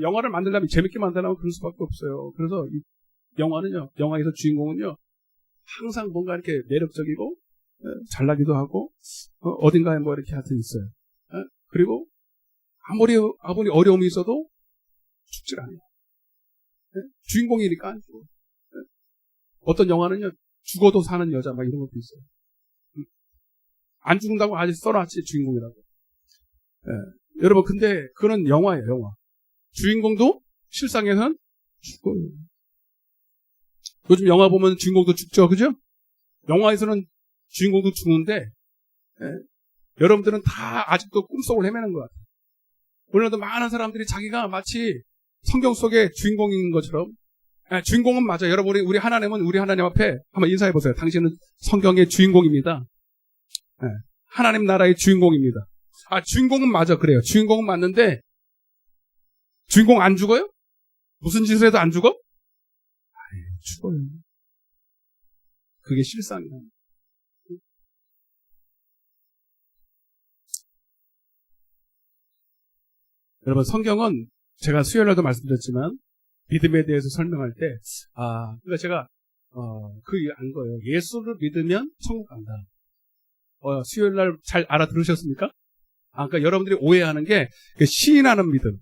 영화를 만들려면 재밌게 만들려면 그럴 수밖에 없어요. 그래서 이 영화에서 주인공은요, 항상 뭔가 이렇게 매력적이고, 잘나기도 하고, 어딘가에 뭐 이렇게 하여튼 있어요. 그리고, 아무리 어려움이 있어도 죽질 않아요. 주인공이니까 안 죽어. 어떤 영화는요, 죽어도 사는 여자, 막 이런 것도 있어요. 안 죽는다고 아직 써놨지, 주인공이라고. 여러분, 근데 그건 영화예요, 영화. 주인공도 실상에서는 죽어요. 요즘 영화 보면 주인공도 죽죠, 그죠? 영화에서는 주인공도 죽는데, 여러분들은 다 아직도 꿈속을 헤매는 것 같아요. 오늘도 많은 사람들이 자기가 마치 성경 속의 주인공인 것처럼, 주인공은 맞아요. 여러분, 우리 하나님은 우리 하나님 앞에 한번 인사해 보세요. 당신은 성경의 주인공입니다. 하나님 나라의 주인공입니다. 주인공은 맞아, 그래요. 주인공은 맞는데, 주인공 안 죽어요? 무슨 짓을 해도 안 죽어? 죽어요. 그게 실상이야. 여러분, 성경은 제가 수요일날도 말씀드렸지만, 믿음에 대해서 설명할 때, 그러니까 제가, 안 거예요. 예수를 믿으면 천국 간다. 수요일날 잘 알아들으셨습니까? 그러니까 여러분들이 오해하는 게, 시인하는 믿음.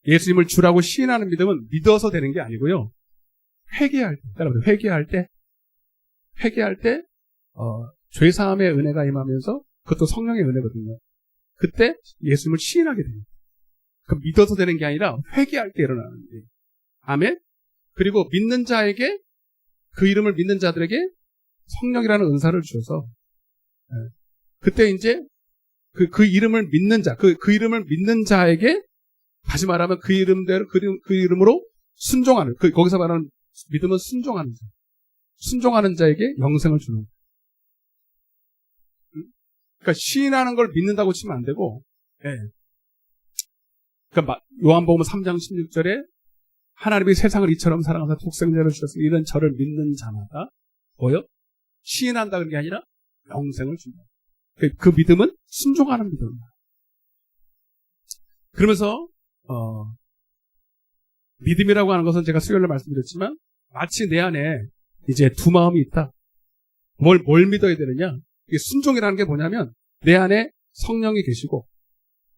예수님을 주라고 시인하는 믿음은 믿어서 되는 게 아니고요. 회개할 때, 죄사함의 은혜가 임하면서, 그것도 성령의 은혜거든요. 그때 예수님을 시인하게 됩니다. 그 믿어서 되는 게 아니라 회개할 때 일어나는 거예요. 아멘? 그리고 믿는 자에게, 그 이름을 믿는 자들에게 성령이라는 은사를 주셔서, 그때 이제 그 이름을 믿는 자, 그 이름을 믿는 자에게, 다시 말하면 그 이름대로, 그 이름으로 순종하는, 거기서 말하는 믿음은 순종하는 자에게 영생을 주는 거예요. 그러니까 시인하는 걸 믿는다고 치면 안 되고, 그러니까 요한복음 3장 16절에 하나님이 세상을 이처럼 사랑하사 독생자를 주셨으니 이런 저를 믿는 자마다 뭐요? 시인한다 그런 게 아니라 영생을 준다. 그 믿음은 순종하는 믿음입니다. 그러면서 믿음이라고 하는 것은 제가 수요일에 말씀드렸지만 마치 내 안에 이제 두 마음이 있다. 뭘 믿어야 되느냐? 이게 순종이라는 게 뭐냐면 내 안에 성령이 계시고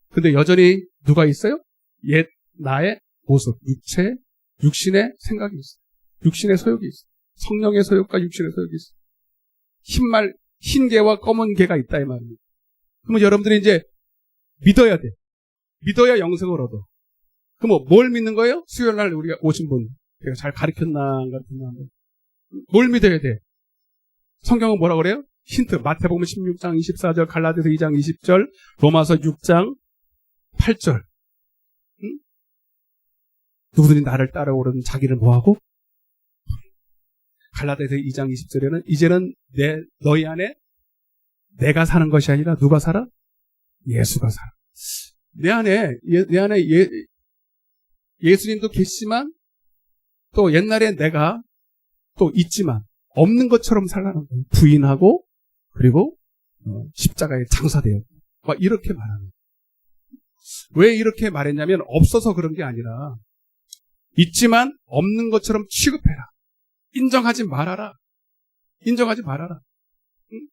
근데 여전히 누가 있어요? 옛 나의 모습, 육신의 생각이 있어요. 육신의 소욕이 있어요. 성령의 소욕과 육신의 소욕이 있어요. 흰 개와 검은 개가 있다 이 말입니다. 그러면 여러분들이 이제 믿어야 돼. 믿어야 영생을 얻어. 그럼 뭘 믿는 거예요? 수요일날 우리가 오신 분 제가 잘 가르쳤나 안 가르쳤나 뭘 믿어야 돼? 성경은 뭐라 그래요? 힌트 마태복음 16장 24절 갈라디아서 2장 20절 로마서 6장 8절 응? 누구든지 나를 따라오려는 자기를 뭐하고? 갈라디아서 2장 20절에는 이제는 너희 안에 내가 사는 것이 아니라 누가 살아? 예수가 살아. 내 안에 예수님도 계시지만 또 옛날에 내가 또 있지만 없는 것처럼 살라는 거예요. 부인하고 그리고 십자가에 장사되어 막 이렇게 말하는 거예요. 왜 이렇게 말했냐면 없어서 그런 게 아니라 있지만 없는 것처럼 취급해라. 인정하지 말아라. 응?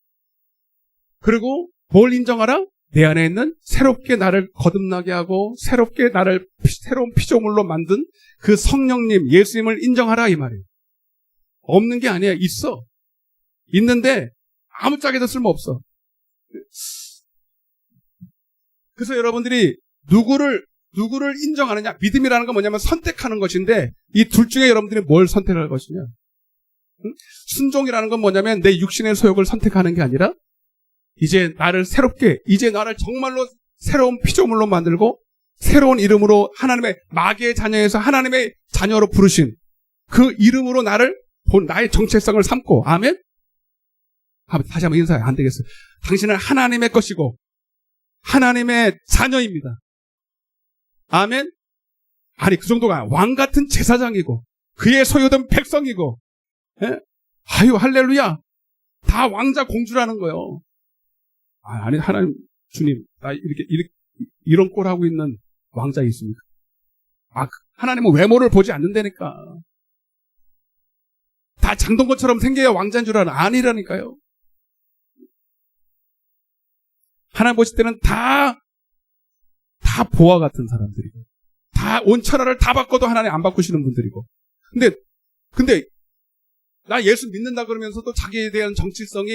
그리고 뭘 인정하라? 내 안에 있는 새롭게 나를 거듭나게 하고 새롭게 나를 새로운 피조물로 만든 그 성령님 예수님을 인정하라 이 말이에요. 없는 게 아니야. 있어. 있는데 아무짝에도 쓸모없어. 그래서 여러분들이 누구를 인정하느냐? 믿음이라는 건 뭐냐면 선택하는 것인데 이 둘 중에 여러분들이 뭘 선택할 것이냐? 응? 순종이라는 건 뭐냐면 내 육신의 소욕을 선택하는 게 아니라 이제 나를 새롭게, 이제 나를 정말로 새로운 피조물로 만들고 새로운 이름으로 하나님의 마귀의 자녀에서 하나님의 자녀로 부르신 그 이름으로 나를 나의 정체성을 삼고, 아멘? 다시 한번 인사해. 안 되겠어요. 당신은 하나님의 것이고 하나님의 자녀입니다. 아멘? 아니, 그 정도가 왕 같은 제사장이고 그의 소유된 백성이고, 예? 아유, 할렐루야. 다 왕자 공주라는 거예요. 아니, 하나님, 주님, 나 이런 꼴 하고 있는 왕자 있습니까? 하나님은 외모를 보지 않는다니까. 다 장동건처럼 생겨야 왕자인 줄 아니라니까요. 하나님 보실 때는 다 보아 같은 사람들이고, 다 온 천하를 다 바꿔도 하나님 안 바꾸시는 분들이고. 근데, 나 예수 믿는다 그러면서도 자기에 대한 정체성이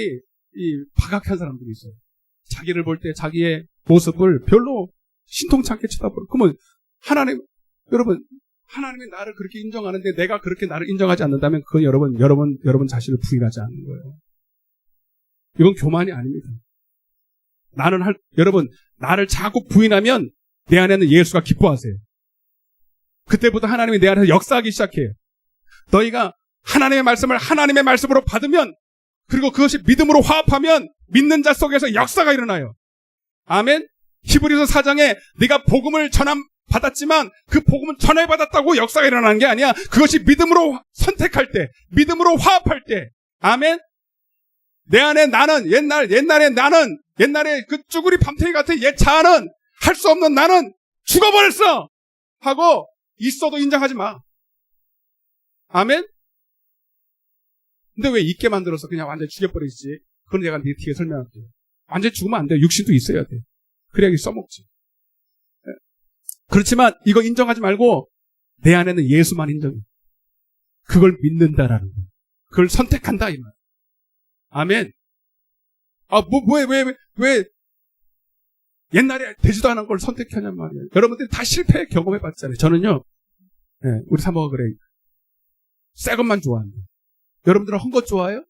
박악한 사람들이 있어요. 자기를 볼 때 자기의 모습을 별로 신통치 않게 쳐다보고. 그러면 여러분, 하나님이 나를 그렇게 인정하는데 내가 그렇게 나를 인정하지 않는다면 그건 여러분 자신을 부인하지 않는 거예요. 이건 교만이 아닙니다. 여러분, 나를 자꾸 부인하면 내 안에는 예수가 기뻐하세요. 그때부터 하나님이 내 안에서 역사하기 시작해요. 너희가 하나님의 말씀을 하나님의 말씀으로 받으면, 그리고 그것이 믿음으로 화합하면 믿는 자 속에서 역사가 일어나요. 아멘. 히브리서 4장에 네가 복음을 받았지만 그 복음은 전해받았다고 역사가 일어나는 게 아니야. 그것이 믿음으로 선택할 때, 믿음으로 화합할 때. 아멘. 내 안에 나는 옛날에 그 쭈구리 밤탱이 같은 옛 자아는, 할 수 없는 나는 죽어버렸어 하고 있어도 인정하지 마. 아멘. 근데 왜 있게 만들어서 그냥 완전히 죽여버리지? 그건 내가 네 뒤에 설명할게요. 완전히 죽으면 안 돼요. 육신도 있어야 돼. 그래야 써먹지. 네. 그렇지만 이거 인정하지 말고 내 안에는 예수만 인정해. 그걸 믿는다라는 거예요. 그걸 선택한다 이 말. 아멘. 왜 옛날에 되지도 않은 걸 선택하냔 말이에요. 여러분들이 다 실패 경험해봤잖아요. 저는요, 네, 우리 사모가 그래. 새 것만 좋아한다. 여러분들은 헌 것 좋아해요?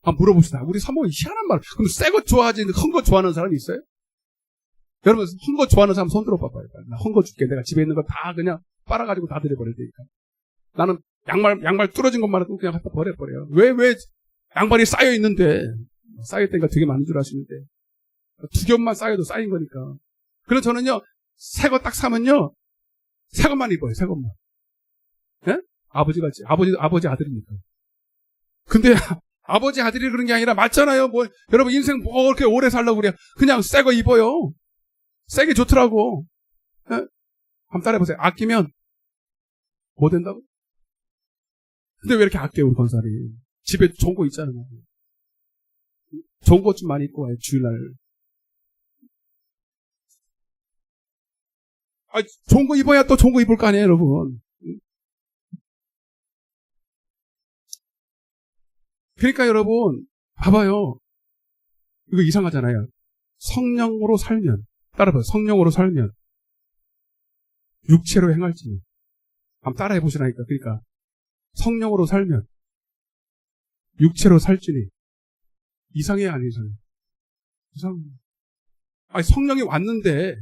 물어봅시다. 우리 사모가 희한한 말. 그럼 새 것 좋아하지, 헌 것 좋아하는 사람이 있어요? 여러분, 헌 것 좋아하는 사람 손 들어봐봐요. 나 헌 거 줄게. 내가 집에 있는 거 다 그냥 빨아가지고 다 드려버릴 테니까. 나는 양말 뚫어진 것만 해도 그냥 갖다 버려버려요. 왜 양말이 쌓여 있는데, 쌓였다니까 되게 많은 줄 아시는데, 두 겹만 쌓여도 쌓인 거니까. 그래서 저는요, 새 거 딱 사면요, 새 것만 입어요, 새 것만. 예? 아버지 아들이니까. 근데 아버지 아들이 그런 게 아니라 맞잖아요. 여러분 인생 뭐 그렇게 오래 살려고 그래요. 그냥 새 거 입어요. 새 게 좋더라고. 예? 한번 따라해보세요. 아끼면 뭐 된다고? 근데 왜 이렇게 아껴요, 우리 권사리? 집에 좋은 거 있잖아요. 좋은 것 좀 많이 입고 와요, 주일날. 좋은 거 입어야 또 좋은 거 입을 거 아니에요, 여러분. 그러니까 여러분, 봐봐요. 이거 이상하잖아요. 성령으로 살면, 따라봐요. 성령으로 살면, 육체로 행할지니. 한번 따라해보시라니까. 그러니까, 성령으로 살면, 육체로 살지니. 이상해요, 안 이상해요? 이상해요. 성령이 왔는데,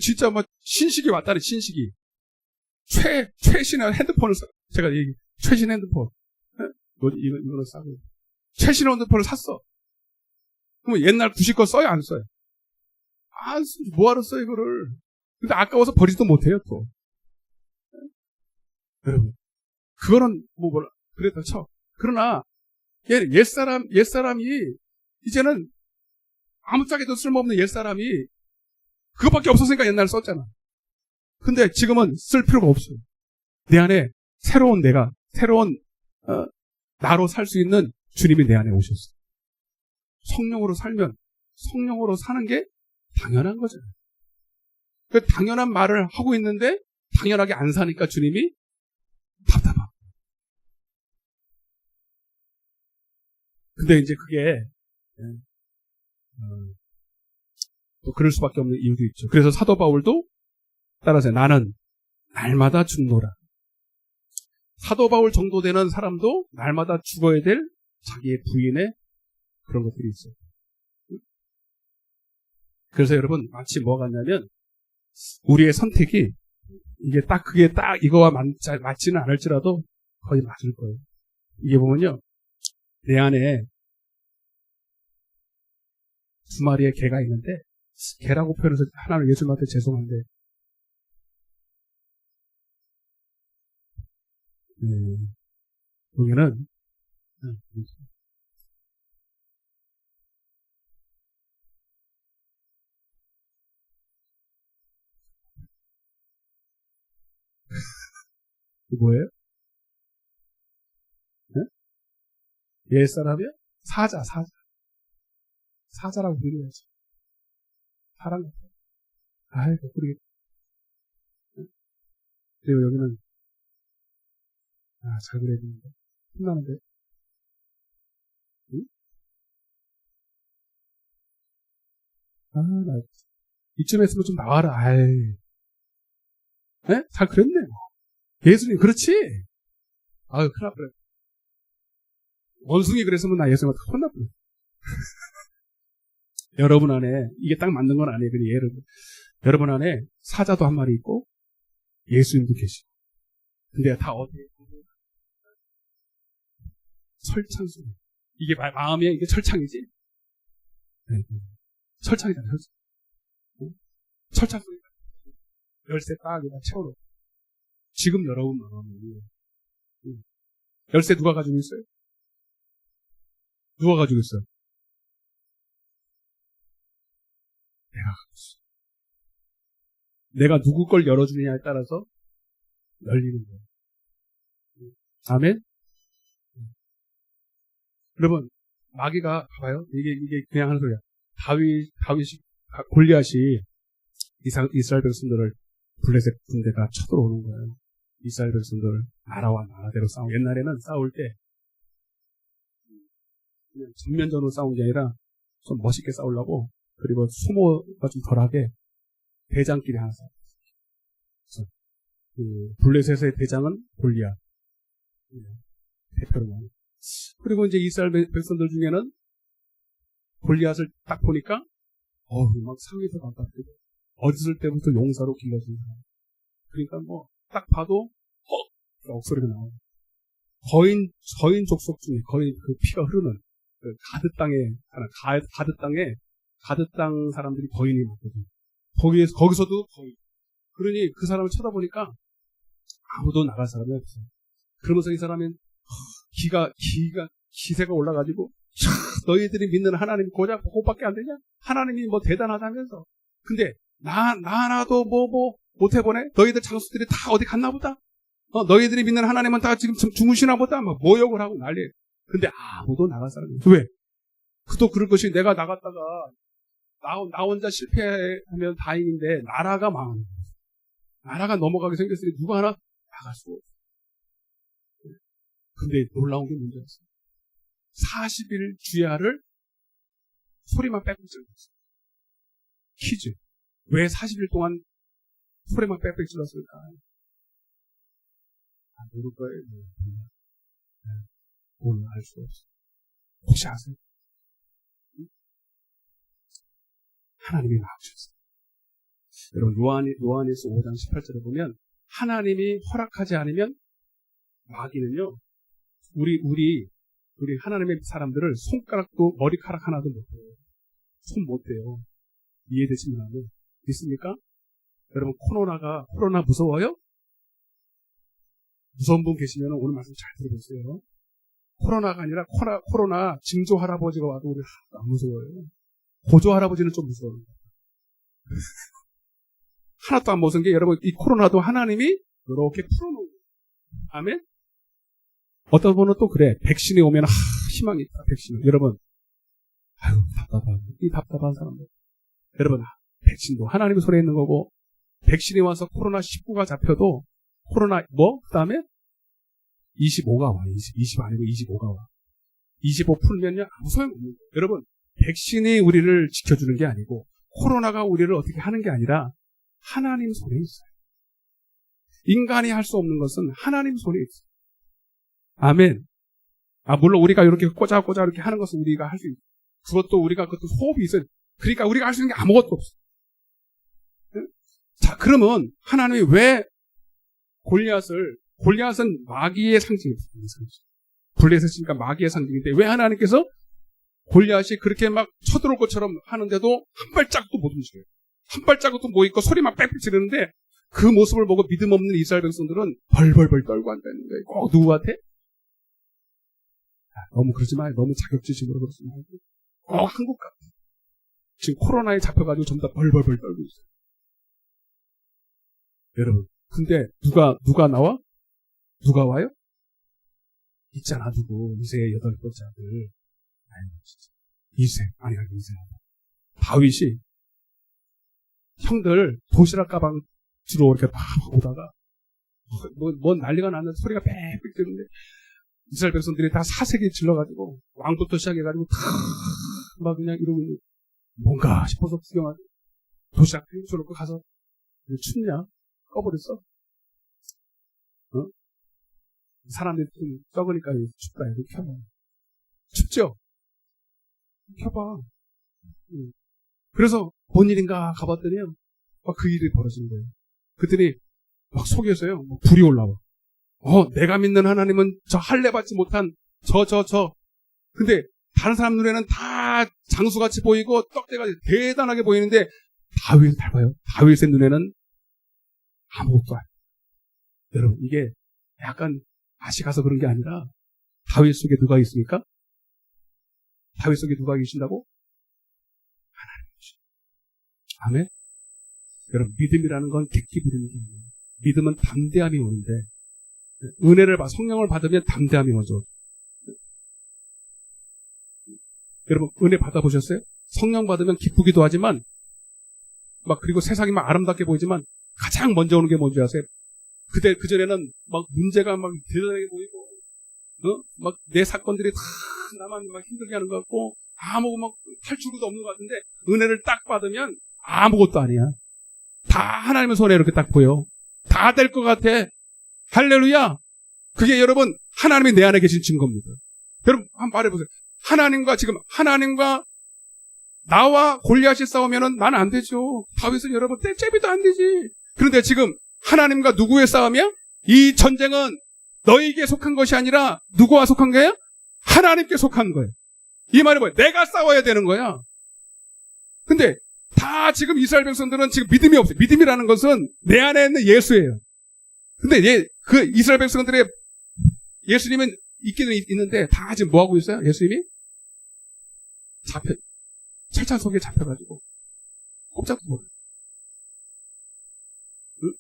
진짜 신식이 왔다네, 신식이. 최신의 핸드폰을 제가 최신 핸드폰. 이거는 싸고. 최신 핸드폰을 샀어. 그럼 옛날 90거 써요, 안 써요? 뭐하러 써, 이거를. 근데 아까워서 버리지도 못해요, 또. 여러분. 그거는, 그래도 쳐. 그러나, 옛사람이, 이제는, 아무짝에도 쓸모없는 옛사람이, 그것밖에 없었으니까 옛날에 썼잖아. 근데 지금은 쓸 필요가 없어요. 내 안에 새로운 나로 살 수 있는 주님이 내 안에 오셨어요. 성령으로 살면 성령으로 사는 게 당연한 거잖아요. 그 당연한 말을 하고 있는데 당연하게 안 사니까 주님이 답답하고. 근데 이제 그게 또 그럴 수밖에 없는 이유도 있죠. 그래서 사도 바울도 따라서 나는 날마다 죽노라. 사도 바울 정도 되는 사람도 날마다 죽어야 될 자기의 부인의 그런 것들이 있어요. 그래서 여러분 마치 뭐가 같냐면 우리의 선택이 이게 딱 그게 딱 이거와 맞지는 않을지라도 거의 맞을 거예요. 이게 보면요. 내 안에 두 마리의 개가 있는데 개라고 표현해서 하나는 예수님한테 죄송한데 여기는 뭐예요? 네? 옛사람이요? 사자라고 부르야지. 사람 같아. 아이고, 우리. 그리고 여기는, 잘 그려야 되는데. 혼나는데. 응? 나, 이쯤 했으면 좀 나와라, 아이. 네? 잘 그렸네, 뭐. 예수님, 그렇지? 아유, 큰일 날 뻔. 원숭이 그랬으면 나 예수님한테 혼날 뻔. 여러분 안에, 이게 딱 맞는 건 아니에요. 그냥 예를 들어. 여러분 안에 사자도 한 마리 있고, 예수님도 계시고. 근데 다 어디에? 철창 속에. 이게 마음이 이게 철창이지? 네. 철창이잖아요. 철창 속에 열쇠 딱 채워놓고. 지금 여러분 마음이. 열쇠 누가 가지고 있어요? 누가 가지고 있어요? 내가 가지고 있어요. 내가 누구 걸 열어주느냐에 따라서 열리는 거예요. 아멘? 여러분, 마귀가, 봐봐요. 이게 그냥 하는 소리야. 골리앗이 이스라엘 백성들을 블레셋 군대가 쳐들어오는 거예요. 이스라엘 백성들을 나라와 나라대로 싸우고, 옛날에는 싸울 때, 그냥 전면전으로 싸운 게 아니라 좀 멋있게 싸우려고, 그리고 소모가 좀 덜하게 대장끼리 하나 싸웠어요. 블레셋의 대장은 골리앗. 대표로 나와요. 그리고 이제 이스라엘 백성들 중에는 골리앗을 딱 보니까 막 상에서 가깝고 어렸을 때부터 용사로 길러진 사람. 그러니까 뭐 딱 봐도 억소리가 나와요. 거인 족속 중에 거의 그 피가 흐르는 그 가드 땅에 가드 땅 사람들이 거인이 많거든요. 거기서도 거인. 그러니 그 사람을 쳐다보니까 아무도 나갈 사람이 없어요. 그러면서 이 사람은 기세가 올라가지고 너희들이 믿는 하나님 고작 그것밖에 안 되냐? 하나님이 뭐 대단하다면서. 근데 나 하나도 뭐 못해보네? 너희들 장수들이 다 어디 갔나 보다? 너희들이 믿는 하나님은 다 지금 주무시나 보다? 막 모욕을 하고 난리예요. 근데 아무도 나갈 사람이 없어. 왜? 그도 그럴 것이 내가 나갔다가 나 혼자 실패하면 다행인데 나라가 망하는 거예요. 나라가 넘어가게 생겼으니 누가 하나 나갈 수가 없어요. 근데 놀라운 게 문제였어요. 40일 주야를 소리만 빼고 질렀어요. 퀴즈. 왜 40일 동안 소리만 빼고 질렀을까? 모를 거예요. 오늘 알 수 없어요. 혹시 아세요? 하나님이 막으셨어요. 여러분 요한일서 5장 18절에 보면 하나님이 허락하지 않으면 마귀는요. 우리 하나님의 사람들을 손가락도 머리카락 하나도 못해요. 손 못해요. 이해되시면 하면 믿습니까? 여러분 코로나 무서워요? 무서운 분 계시면 오늘 말씀 잘 들어보세요. 코로나가 아니라 코로나 징조 할아버지가 와도 우리 하나도 안 무서워요. 고조 할아버지는 좀 무서워요. 하나도 안 무서운 게 여러분 이 코로나도 하나님이 이렇게 풀어놓은 거예요. 아멘? 어떤 분은 또 그래. 백신이 오면 희망이 있다. 백신은. 여러분 답답한 사람들. 여러분 백신도 하나님의 손에 있는 거고 백신이 와서 코로나19가 잡혀도 그 다음에 25가 와. 20 아니고 25가 와. 25 풀면요 아무 소용없는 거예요. 여러분 백신이 우리를 지켜주는 게 아니고 코로나가 우리를 어떻게 하는 게 아니라 하나님 손에 있어요. 인간이 할 수 없는 것은 하나님 손에 있어요. 아멘. 물론 우리가 이렇게 꼬자꼬자 이렇게 하는 것은 우리가 할 수 있어요. 그것도 우리가 그것도 호흡이 있어요. 그러니까 우리가 할 수 있는 게 아무것도 없어요. 자, 그러면 하나님이 왜 골리앗은 마귀의 상징이에요. 블레셋 있으니까 마귀의 상징인데 왜 하나님께서 골리앗이 그렇게 막 쳐들어올 것처럼 하는데도 한 발짝도 못 움직여요. 한 발짝도 못 있고 소리만 빽빽 지르는데 그 모습을 보고 믿음 없는 이스라엘 백성들은 벌벌벌 떨고 앉아있는 거예요. 꼭 누구한테? 너무 그러지 마요. 너무 자격지심으로 그러지 말고 꼭 한국 같아. 지금 코로나에 잡혀가지고 전부 다 벌벌벌 떨고 있어요. 여러분, 근데 누가 나와? 누가 와요? 있잖아, 누구. 이새의 8번째 아들. 이새. 다윗이 형들 도시락 가방 주로 이렇게 막 오다가 뭔 난리가 났는데 소리가 빽빽 들리는데 이스라엘 백성들이 다 사색이 질러가지고 왕부터 시작해가지고 다 막 그냥 이러고 있는 뭔가 싶어서 구경하고 도시락 펴놓고 가서 춥냐? 꺼버렸어? 사람들이 좀 적으니까 춥다 이렇게 켜봐. 춥죠? 켜봐. 그래서 뭔 일인가 가봤더니요 막 그 일이 벌어진 거예요. 그랬더니 막 속에서요 불이 올라와. 내가 믿는 하나님은 저 할례 받지 못한 근데 다른 사람 눈에는 다 장수같이 보이고 떡대같이 대단하게 보이는데 다윗을 닮아요. 다윗의 눈에는 아무것도 아니에요. 여러분 이게 약간 맛이 가서 그런 게 아니라 다윗 속에 누가 있습니까? 다윗 속에 누가 계신다고? 하나님. 아멘. 여러분 믿음이라는 건 객기 부리는 게 아니에요. 믿음은 담대함이 오는데 은혜를 성령을 받으면 담대함이 오죠. 여러분 은혜 받아보셨어요? 성령 받으면 기쁘기도 하지만 그리고 세상이 막 아름답게 보이지만 가장 먼저 오는 게 뭔지 아세요? 그전에는 막 문제가 막 대단하게 보이고 막 내 사건들이 다 나만 막 힘들게 하는 것 같고 아무 막 탈출구도 없는 것 같은데 은혜를 딱 받으면 아무것도 아니야. 다 하나님의 손에 이렇게 딱 보여. 다 될 것 같아. 할렐루야. 그게 여러분 하나님이 내 안에 계신 증거입니다. 여러분 한번 말해보세요. 하나님과 나와 골리앗이 싸우면은 난 안 되죠. 다윗은 여러분 떼제비도 안 되지. 그런데 지금 하나님과 누구의 싸움이야? 이 전쟁은 너에게 속한 것이 아니라 누구와 속한 거야? 하나님께 속한 거예요. 이 말이 뭐야? 내가 싸워야 되는 거야. 근데 다 지금 이스라엘 백성들은 지금 믿음이 없어요. 믿음이라는 것은 내 안에 있는 예수예요. 근데 그 이스라엘 백성들의 예수님은 있기는 있는데 다 지금 뭐 하고 있어요? 예수님이 철창 속에 잡혀가지고 꼼짝도 못해요.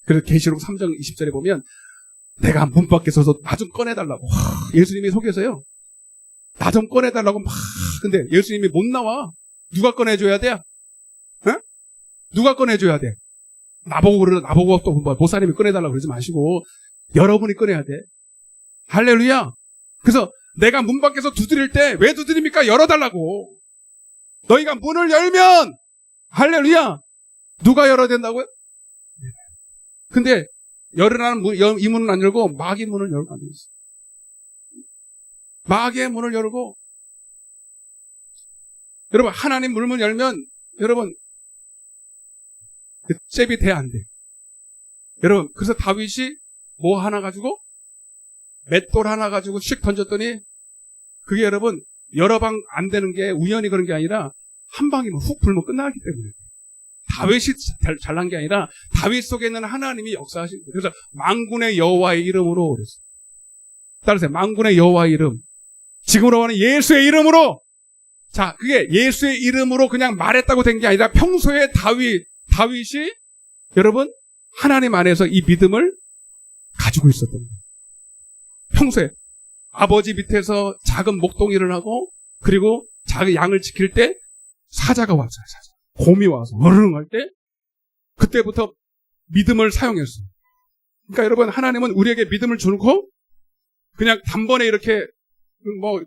그래서 계시록 3장 20절에 보면 내가 문 밖에 서서 나 좀 꺼내달라고. 예수님이 속에서요. 나 좀 꺼내달라고 막. 근데 예수님이 못 나와. 누가 꺼내줘야 돼? 누가 꺼내줘야 돼? 나보고 또 목사님이 꺼내달라고 그러지 마시고 여러분이 꺼내야 돼. 할렐루야. 그래서 내가 문 밖에서 두드릴 때 왜 두드립니까? 열어달라고. 너희가 문을 열면 할렐루야. 누가 열어야 된다고요? 근데 열으라는 이 문은 안 열고 마귀 문을 열고 안 있어요. 마귀의 문을 열고 여러분 하나님 문을 열면 여러분 그 잽이 돼 안 돼. 여러분 그래서 다윗이 뭐 하나 가지고 맷돌 하나 가지고 씩 던졌더니 그게 여러분 여러 방 안 되는 게 우연히 그런 게 아니라 한 방이면 훅 불면 끝나기 때문에 다윗이 잘난 게 아니라 다윗 속에 있는 하나님이 역사하신 거예요. 그래서 만군의 여호와의 이름으로 그랬어요. 따라서 만군의 여호와의 이름. 지금으로 하는 예수의 이름으로. 자, 그게 예수의 이름으로 그냥 말했다고 된 게 아니라 평소에 다윗이 여러분 하나님 안에서 이 믿음을 가지고 있었던 거예요. 평소에 아버지 밑에서 작은 목동이를 하고 그리고 작은 양을 지킬 때 사자가 왔어요. 곰이 와서 어르릉 할 때 그때부터 믿음을 사용했어요. 그러니까 여러분 하나님은 우리에게 믿음을 주고 그냥 단번에 이렇게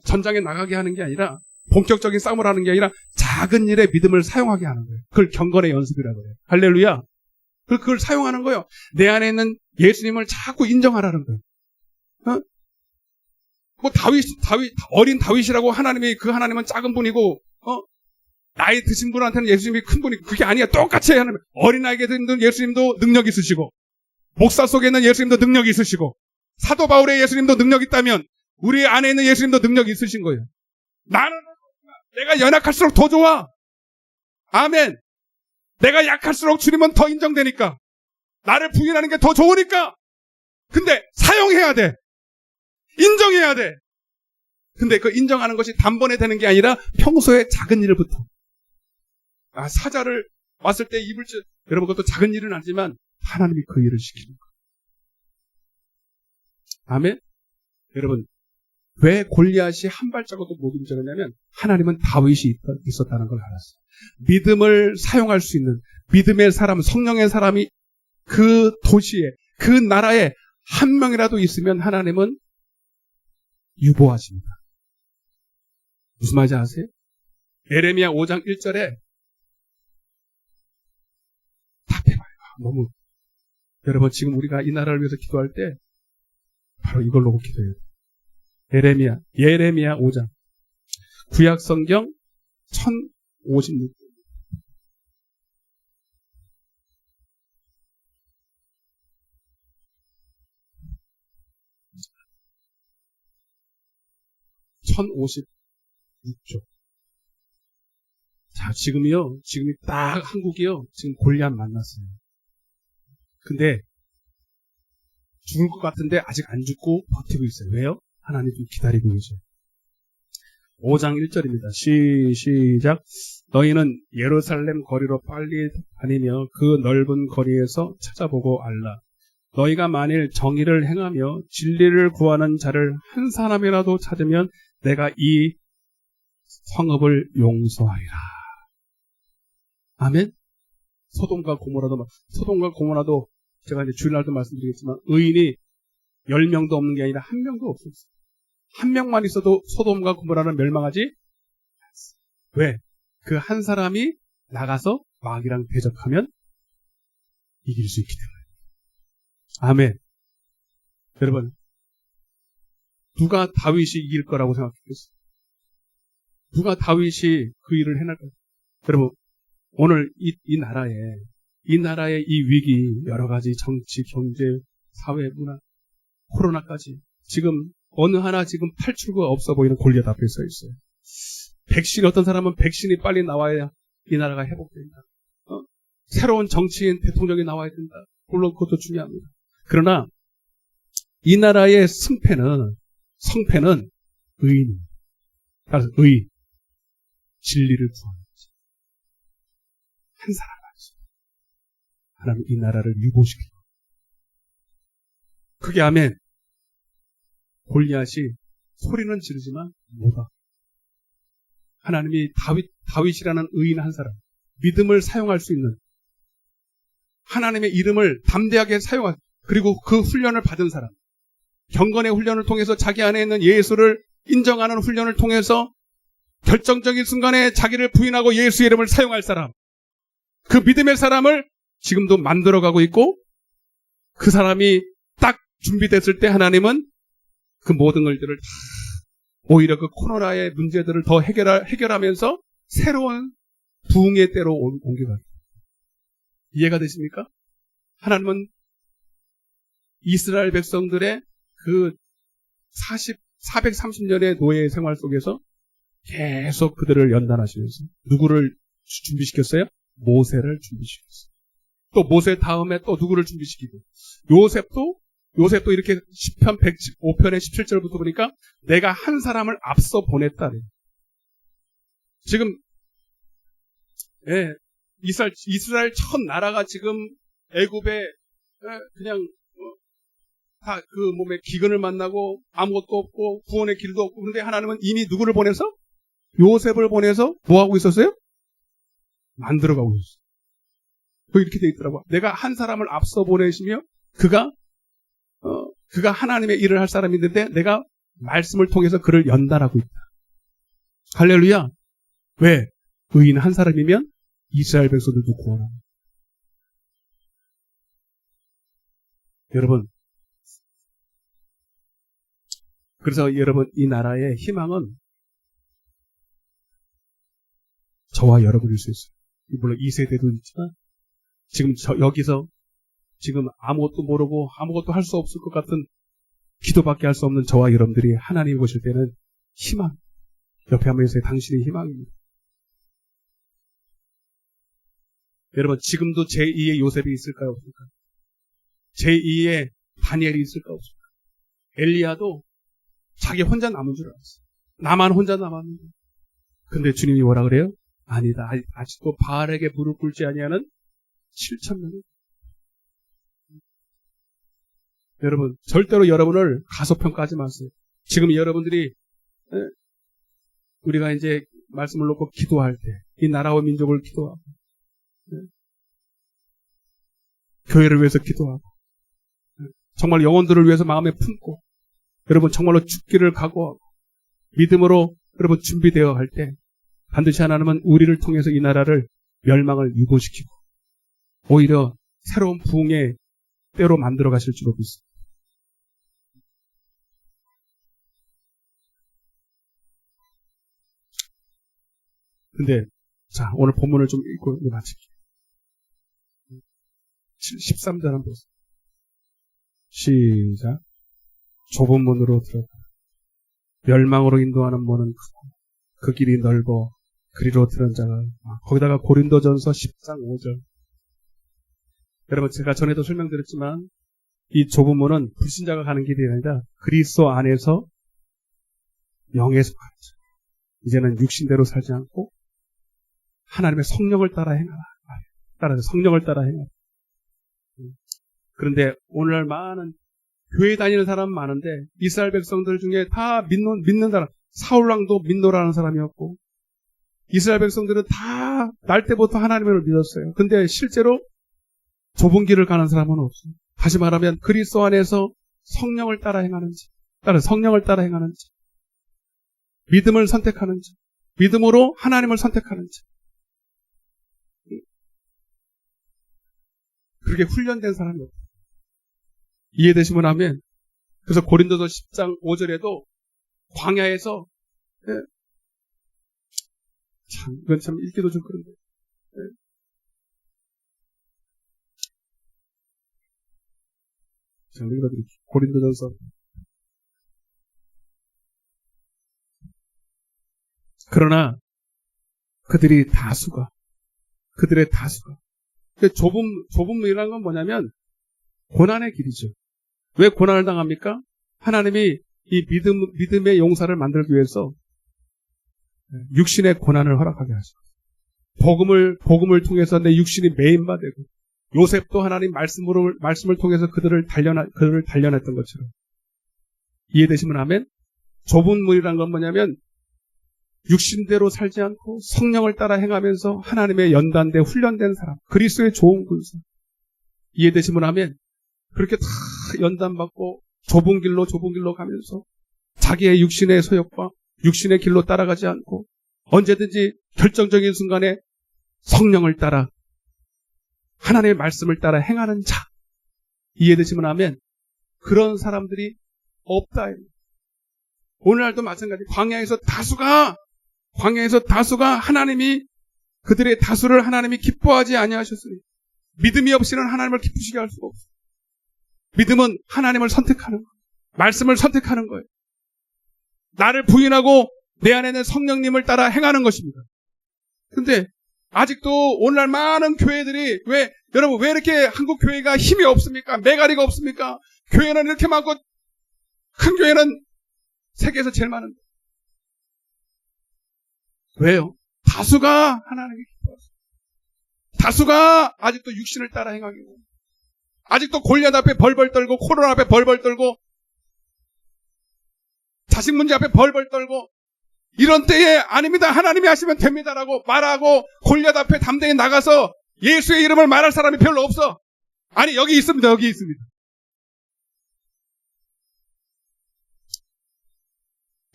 전장에 나가게 하는 게 아니라 본격적인 싸움을 하는 게 아니라 작은 일에 믿음을 사용하게 하는 거예요. 그걸 경건의 연습이라고 해요. 할렐루야. 그걸 사용하는 거예요. 내 안에 있는 예수님을 자꾸 인정하라는 거예요. 어린 다윗이라고 하나님이 그 하나님은 작은 분이고, 나이 드신 분한테는 예수님이 큰 분이고, 그게 아니야. 똑같이 하나님. 어린아이에게 있는 예수님도 능력 있으시고, 목사 속에 있는 예수님도 능력 있으시고, 사도 바울의 예수님도 능력 있다면, 우리 안에 있는 예수님도 능력 있으신 거예요. 내가 연약할수록 더 좋아. 아멘. 내가 약할수록 주님은 더 인정되니까. 나를 부인하는 게 더 좋으니까. 근데 사용해야 돼. 인정해야 돼. 근데 그 인정하는 것이 단번에 되는 게 아니라 평소에 작은 일부터. 사자를 왔을 때 입을 여러분 그것도 작은 일은 아니지만 하나님이 그 일을 시키는 거예요. 아멘. 여러분 왜 골리앗이 한 발자국도 못 움직였냐면 하나님은 다윗이 있었다는 걸 알았어요. 믿음을 사용할 수 있는 믿음의 사람, 성령의 사람이 그 도시에, 그 나라에 한 명이라도 있으면 하나님은 유보하십니다. 무슨 말인지 아세요? 예레미야 5장 1절에 답해봐요. 너무 여러분 지금 우리가 이 나라를 위해서 기도할 때 바로 이걸 놓고 기도해요. 예레미야 5장 구약성경 1056 1056조. 자, 지금이 딱 한국이요. 지금 골리앗 만났어요. 근데 죽을 것 같은데 아직 안 죽고 버티고 있어요. 왜요? 하나님 좀 기다리고 계셔요. 5장 1절입니다. 시작. 너희는 예루살렘 거리로 빨리 다니며 그 넓은 거리에서 찾아보고 알라. 너희가 만일 정의를 행하며 진리를 구하는 자를 한 사람이라도 찾으면 내가 이 성읍을 용서하리라. 아멘. 소돔과 고모라도 제가 이제 주일날도 말씀드리겠지만 의인이 10명도 없는 게 아니라 1명도 없었어요. 1명만 있어도 소돔과 고모라는 멸망하지. 왜? 그 한 사람이 나가서 마귀랑 대적하면 이길 수 있기 때문에. 아멘. 여러분, 누가 다윗이 이길 거라고 생각했겠어요? 누가 다윗이 그 일을 해낼까요? 여러분, 오늘 이 나라의 이 위기, 여러 가지 정치, 경제, 사회, 문화, 코로나까지 지금 어느 하나 지금 탈출구가 없어 보이는 골리앗 앞에 서 있어요. 어떤 사람은 백신이 빨리 나와야 이 나라가 회복된다. 새로운 정치인, 대통령이 나와야 된다. 물론 그것도 중요합니다. 그러나 이 나라의 성패는 의인입니다. 따라서 진리를 구하는 거죠. 한 사람 하나님 이 나라를 유보시키고 그게 아멘. 골리앗이 소리는 지르지만 못와. 하나님이 다윗이라는 의인 한 사람, 믿음을 사용할 수 있는 하나님의 이름을 담대하게 사용한, 그리고 그 훈련을 받은 사람, 경건의 훈련을 통해서 자기 안에 있는 예수를 인정하는 훈련을 통해서 결정적인 순간에 자기를 부인하고 예수의 이름을 사용할 사람, 그 믿음의 사람을 지금도 만들어가고 있고, 그 사람이 딱 준비됐을 때 하나님은 그 모든 것들을 다 오히려 그 코로나의 문제들을 더 해결하면서 새로운 부흥의 때로 옮겨가요. 이해가 되십니까? 하나님은 이스라엘 백성들의 그 430년의 노예 생활 속에서 계속 그들을 연단하시면서 누구를 준비시켰어요? 모세를 준비시켰어요. 또 모세 다음에 또 누구를 준비시키고 요셉도 이렇게 시편 115편의 17절부터 보니까 내가 한 사람을 앞서 보냈다. 지금 이스라엘 첫 나라가 지금 애굽에 그냥 다 그 몸에 기근을 만나고 아무것도 없고 구원의 길도 없고, 그런데 하나님은 이미 누구를 보내서? 요셉을 보내서 뭐 하고 있었어요? 만들어가고 있었어요. 이렇게 돼 있더라고요. 내가 한 사람을 앞서 보내시며 그가 하나님의 일을 할 사람이 있는데 내가 말씀을 통해서 그를 연단하고 있다. 할렐루야. 왜? 의인 한 사람이면 이스라엘 백성들도 구원합니다. 여러분, 그래서 여러분 이 나라의 희망은 저와 여러분일 수 있어요. 물론 2세대도 있지만 지금 여기서 지금 아무것도 모르고 아무것도 할 수 없을 것 같은 기도밖에 할 수 없는 저와 여러분들이 하나님 보실 때는 희망. 옆에 한번 해주세요. 당신이 희망입니다. 여러분 지금도 제2의 요셉이 있을까요? 없을까요? 제2의 다니엘이 있을까 없을까? 엘리야도 자기 혼자 남은 줄 알았어. 나만 혼자 남았는데. 근데 주님이 뭐라 그래요? 아니다. 아직도 바알에게 무릎 꿇지 아니하는 7,000명이. 여러분 절대로 여러분을 가소평가하지 마세요. 지금 여러분들이 우리가 이제 말씀을 놓고 기도할 때 이 나라와 민족을 기도하고 교회를 위해서 기도하고 정말 영혼들을 위해서 마음에 품고 여러분 정말로 죽기를 각오하고 믿음으로 여러분 준비되어 할 때 반드시 하나님은 우리를 통해서 이 나라를 멸망을 유도시키고 오히려 새로운 부흥의 때로 만들어 가실 줄로 믿습니다. 근데 자 오늘 본문을 좀 읽고 마칠게요. 13절 한번 보세요. 시작. 좁은 문으로 들어가 멸망으로 인도하는 문은 크고 그 길이 넓어 그리로 들은 자가 거기다가 고린도전서 10장 5절. 여러분 제가 전에도 설명드렸지만 이 좁은 문은 불신자가 가는 길이 아니라 그리스도 안에서 영에 속한 자. 이제는 육신대로 살지 않고 하나님의 성령을 따라 행하라. 따라서 성령을 따라 행하라. 그런데 오늘날 많은 교회 다니는 사람 많은데 이스라엘 백성들 중에 다 믿는 사람 사울왕도 믿노라는 사람이었고 이스라엘 백성들은 다 날 때부터 하나님을 믿었어요. 근데 실제로 좁은 길을 가는 사람은 없어요. 다시 말하면 그리스도 안에서 성령을 따라 행하는지 성령을 따라 행하는지 믿음을 선택하는지 믿음으로 하나님을 선택하는지 그렇게 훈련된 사람이 없어요. 이해되시면 하면 그래서 고린도서 10장 5절에도 광야에서 이건 참 읽기도 좀 그런데 자, 읽어드릴게요. 고린도전서 그러나 그들의 다수가 좁은 문이라는 건 뭐냐면 고난의 길이죠. 왜 고난을 당합니까? 하나님이 이 믿음의 용사를 만들기 위해서 육신의 고난을 허락하게 하죠. 복음을 통해서 내 육신이 매인바 되고 요셉도 하나님 말씀을 통해서 그들을 단련했던 것처럼 이해되시면 아멘? 좁은 문이라는 건 뭐냐면 육신대로 살지 않고 성령을 따라 행하면서 하나님의 연단된 훈련된 사람 그리스도의 좋은 군사 이해되시면 아멘? 그렇게 다 연단받고 좁은 길로 가면서 자기의 육신의 소욕과 육신의 길로 따라가지 않고 언제든지 결정적인 순간에 성령을 따라 하나님의 말씀을 따라 행하는 자 이해되시면 아멘? 그런 사람들이 없다. 오늘날도 마찬가지 광야에서 다수가 하나님이 그들의 다수를 하나님이 기뻐하지 아니하셨으니 믿음이 없이는 하나님을 기쁘시게 할 수가 없어요. 믿음은 하나님을 선택하는 거예요. 말씀을 선택하는 거예요. 나를 부인하고 내 안에 있는 성령님을 따라 행하는 것입니다. 근데 아직도 오늘날 많은 교회들이 여러분 왜 이렇게 한국 교회가 힘이 없습니까? 메가리가 없습니까? 교회는 이렇게 많고 큰 교회는 세계에서 제일 많은데 왜요? 다수가 하나님께 기뻐하세요. 다수가 아직도 육신을 따라 행하게 돼요. 아직도 골리앗 앞에 벌벌 떨고 코로나 앞에 벌벌 떨고 자식 문제 앞에 벌벌 떨고 이런 때에 아닙니다. 하나님이 하시면 됩니다라고 말하고 골리앗 앞에 담대히 나가서 예수의 이름을 말할 사람이 별로 없어. 아니 여기 있습니다.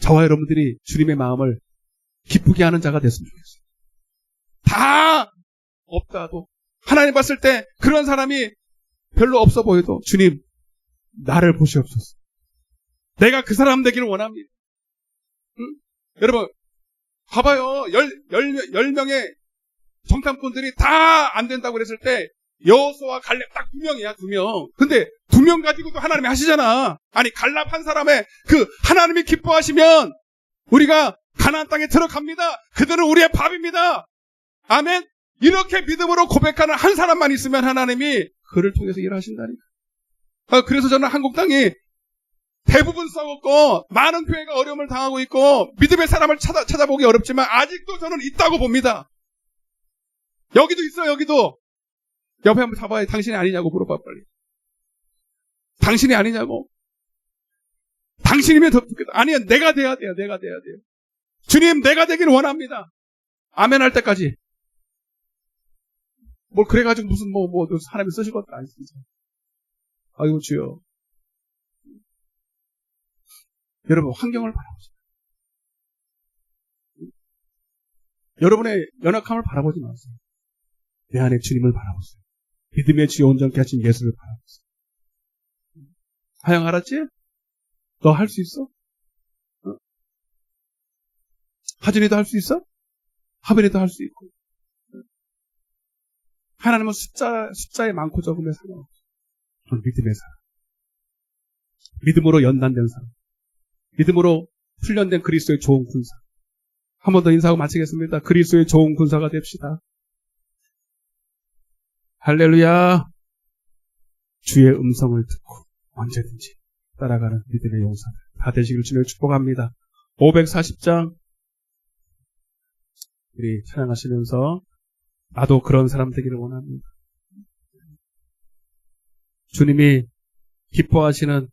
저와 여러분들이 주님의 마음을 기쁘게 하는 자가 됐으면 좋겠어요. 다 없다도 하나님 봤을 때 그런 사람이 별로 없어 보여도 주님 나를 보시옵소서. 내가 그 사람 되기를 원합니다. 응? 여러분 봐봐요. 10명의 정탐꾼들이 다 안 된다고 그랬을 때 여호수아와 갈렙 딱 2명이야 2명. 근데 2명 가지고도 하나님이 하시잖아. 아니 갈렙 한 사람의 그 하나님이 기뻐하시면 우리가 가나안 땅에 들어갑니다. 그들은 우리의 밥입니다. 아멘. 이렇게 믿음으로 고백하는 한 사람만 있으면 하나님이 그를 통해서 일하신다니까. 그래서 저는 한국 땅이 대부분 썩었고 많은 교회가 어려움을 당하고 있고 믿음의 사람을 찾아보기 어렵지만 아직도 저는 있다고 봅니다. 여기도 있어요. 여기도. 옆에 한번 잡아야 당신이 아니냐고 물어봐 빨리. 당신이 아니냐고. 당신이면 더 좋겠다. 아니야 내가 돼야 돼요. 내가 돼야 돼요. 주님 내가 되기를 원합니다. 아멘 할 때까지. 뭘 그래가지고 무슨 사람이 쓰실 것도 아니죠. 아이고 주여. 여러분 환경을 바라보세요. 여러분의 연약함을 바라보지 마세요. 내 안에 주님을 바라보세요. 믿음의 주여 온전케 하신 예수를 바라보세요. 하영 알았지? 너 할 수 있어? 하준이도 할 수 있어? 하빈이도 할 수 있고. 하나님은 숫자에 많고 적음에 상관없어. 전 믿음의 사람. 믿음으로 연단된 사람. 믿음으로 훈련된 그리스도의 좋은 군사. 한 번 더 인사하고 마치겠습니다. 그리스도의 좋은 군사가 됩시다. 할렐루야. 주의 음성을 듣고 언제든지 따라가는 믿음의 용사들 다 되시길 주님을 축복합니다. 540장 우리 찬양하시면서 나도 그런 사람 되기를 원합니다. 주님이 기뻐하시는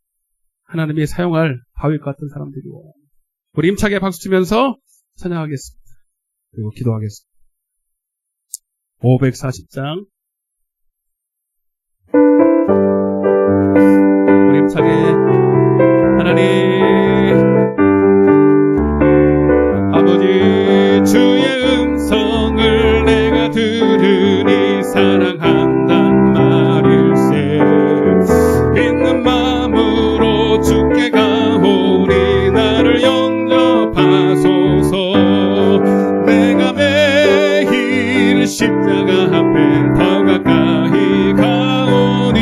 하나님이 사용할 바위 같은 사람들이 원합니다. 우리 힘차게 박수치면서 찬양하겠습니다. 그리고 기도하겠습니다. 540장 우리 힘차게 하나님 아버지 주의 음성을 내가 들으니 사랑한단 말일세 믿는 마음으로 주께 가오니 나를 영접하소서 내가 매일 십자가 앞에 더 가까이 가오니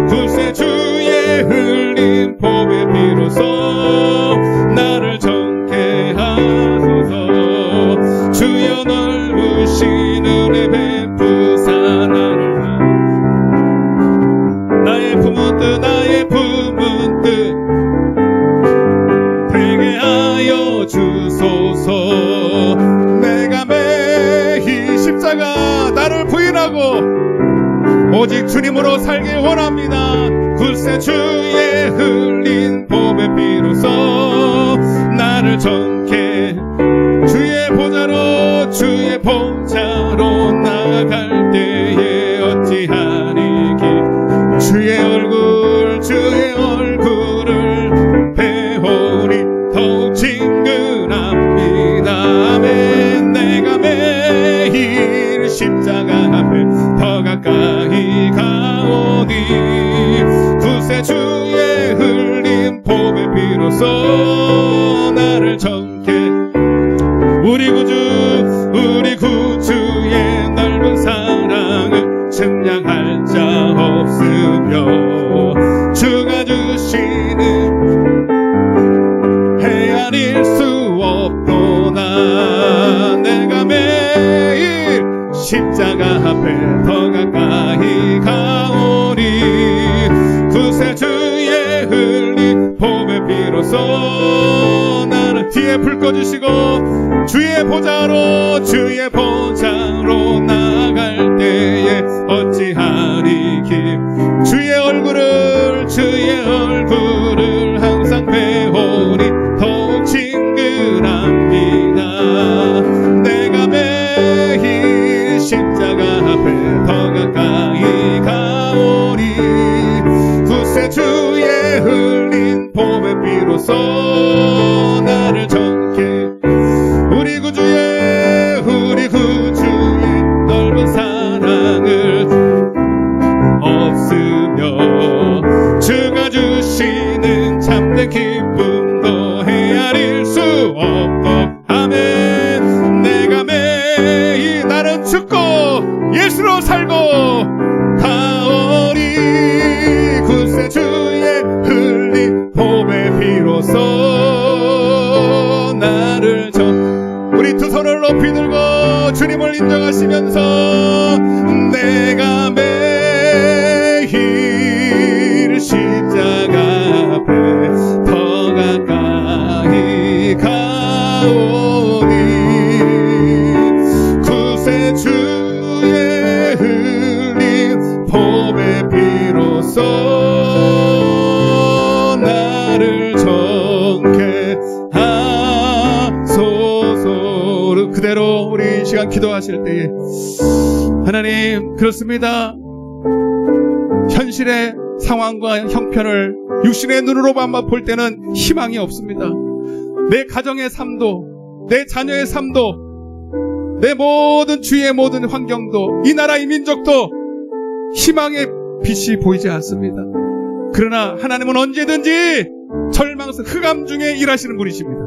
구세 주의 흘린 보배 비로소 나를 정케 하소서 주여 넓으신 은혜 베푸사 나를 나의 품은 뜻 되게 하여 주소서 내가 매일 십자가 나를 부인하고 오직 주님으로 살길 원합니다. 굴세 주의 흘린 보배 비로소 나를 정케 주의 보좌로 나아갈 때에 어찌하리기 주의 얼굴을 배우니 더욱 친근합니다. 아멘. 내가 매일 십자가 앞에 더 가까이 가오니 구세 주의 흘린 보배 비로소 나를 정케 우리 구주의 넓은 사랑을 측량할 자 없으며 주가 주시는 헤아릴 수 없도다. 내가 매일 십자가 앞에 더 가까이 가오니 구세 주의 흘린 보배 비로소 나를 뒤에 불 꺼주시고 주의 보좌로 나아갈 때에 어찌하리기 주의 얼굴을 항상 배우니 더욱 친근합니다. 내가 매일 십자가 앞에 더 가까이 가오니 구세 주의 흘린 보배 비로소 인정하시면서 내가 매일 십자가 앞에 더 가까이 가오니 구세주의 흘린 보배 피로써 나를 정케 하소서. 그대로 우리 이 시간 기도하실 때에 하나님, 그렇습니다. 현실의 상황과 형편을 육신의 눈으로만 볼 때는 희망이 없습니다. 내 가정의 삶도, 내 자녀의 삶도, 내 모든 주위의 모든 환경도, 이 나라 이 민족도 희망의 빛이 보이지 않습니다. 그러나 하나님은 언제든지 절망성, 흑암 중에 일하시는 분이십니다.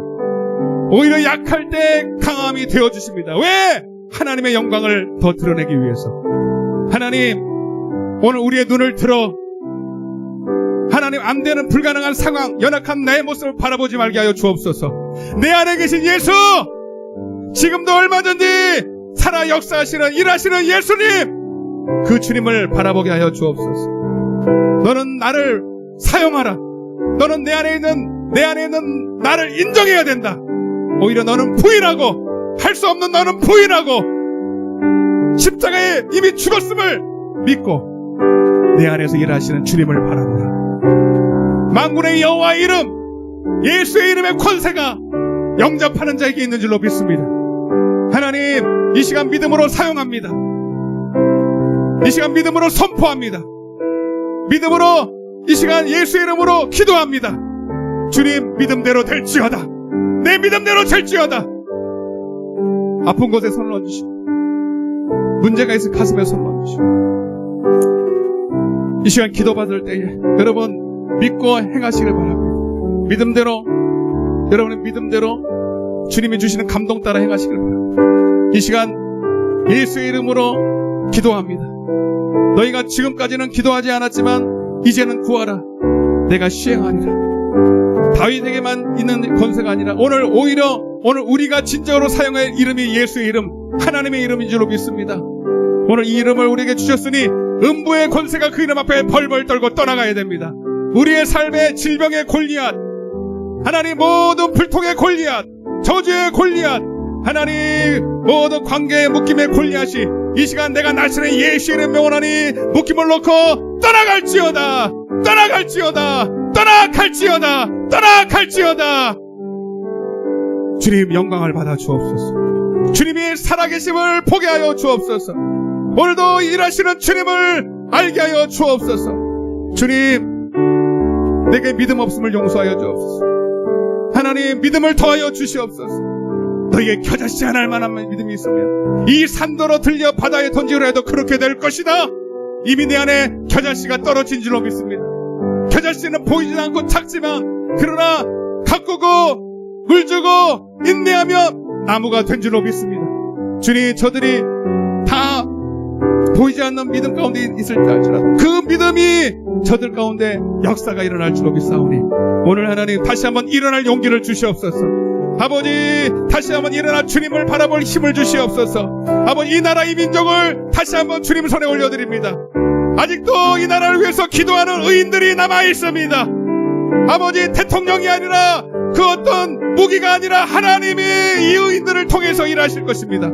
오히려 약할 때 강함이 되어주십니다. 왜? 하나님의 영광을 더 드러내기 위해서. 하나님, 오늘 우리의 눈을 들어 하나님, 안 되는 불가능한 상황, 연약한 나의 모습을 바라보지 말게 하여 주옵소서. 내 안에 계신 예수, 지금도 얼마든지 살아 역사하시는, 일하시는 예수님, 그 주님을 바라보게 하여 주옵소서. 너는 나를 사용하라. 너는 내 안에 있는 나를 인정해야 된다. 오히려 너는 부인하고, 할 수 없는 너는 부인하고, 십자가에 이미 죽었음을 믿고 내 안에서 일하시는 주님을 바라보라. 만군의 여호와의 이름, 예수의 이름의 권세가 영접하는 자에게 있는 줄로 믿습니다. 하나님, 이 시간 믿음으로 사용합니다. 이 시간 믿음으로 선포합니다. 믿음으로 이 시간 예수의 이름으로 기도합니다. 주님, 믿음대로 될지어다. 내 믿음대로 될지어다. 아픈 곳에 손을 얹으시고, 문제가 있을 가슴에 손을 얹으시고, 이 시간 기도받을 때에 여러분 믿고 행하시길 바랍니다. 믿음대로, 여러분의 믿음대로 주님이 주시는 감동 따라 행하시길 바랍니다. 이 시간 예수의 이름으로 기도합니다. 너희가 지금까지는 기도하지 않았지만 이제는 구하라. 내가 시행하리라. 다윗에게만 있는 권세가 아니라 오늘 우리가 진짜로 사용할 이름이 예수의 이름, 하나님의 이름인 줄로 믿습니다. 오늘 이 이름을 우리에게 주셨으니 음부의 권세가 그 이름 앞에 벌벌 떨고 떠나가야 됩니다. 우리의 삶의 질병의 골리앗, 하나님 모든 불통의 골리앗, 저주의 골리앗, 하나님 모든 관계의 묶임의 골리앗이 이 시간 내가 날씬의 예수의 이름 명하니 묶임을 놓고 떠나갈지어다, 떠나갈지어다, 떠나갈지어다, 떠나갈지어다. 주님 영광을 받아 주옵소서. 주님이 살아계심을 보게 하여 주옵소서. 오늘도 일하시는 주님을 알게 하여 주옵소서. 주님, 내게 믿음 없음을 용서하여 주옵소서. 하나님, 믿음을 더하여 주시옵소서. 너희에게 겨자씨 하나 할 만한 믿음이 있으면 이 산더러 들려 바다에 던지려 해도 그렇게 될 것이다. 이미 내 안에 겨자씨가 떨어진 줄로 믿습니다. 겨자씨는 보이지 않고 작지만 그러나 가꾸고 물주고 인내하면 나무가 된 줄로 믿습니다. 주님, 저들이 다 보이지 않는 믿음 가운데 있을 때 알지라도 그 믿음이 저들 가운데 역사가 일어날 줄로 믿사오니 오늘 하나님 다시 한번 일어날 용기를 주시옵소서. 아버지, 다시 한번 일어나 주님을 바라볼 힘을 주시옵소서. 아버지, 이 나라 이 민족을 다시 한번 주님 손에 올려드립니다. 아직도 이 나라를 위해서 기도하는 의인들이 남아 있습니다. 아버지, 대통령이 아니라 그 어떤 무기가 아니라 하나님이 이 의인들을 통해서 일하실 것입니다.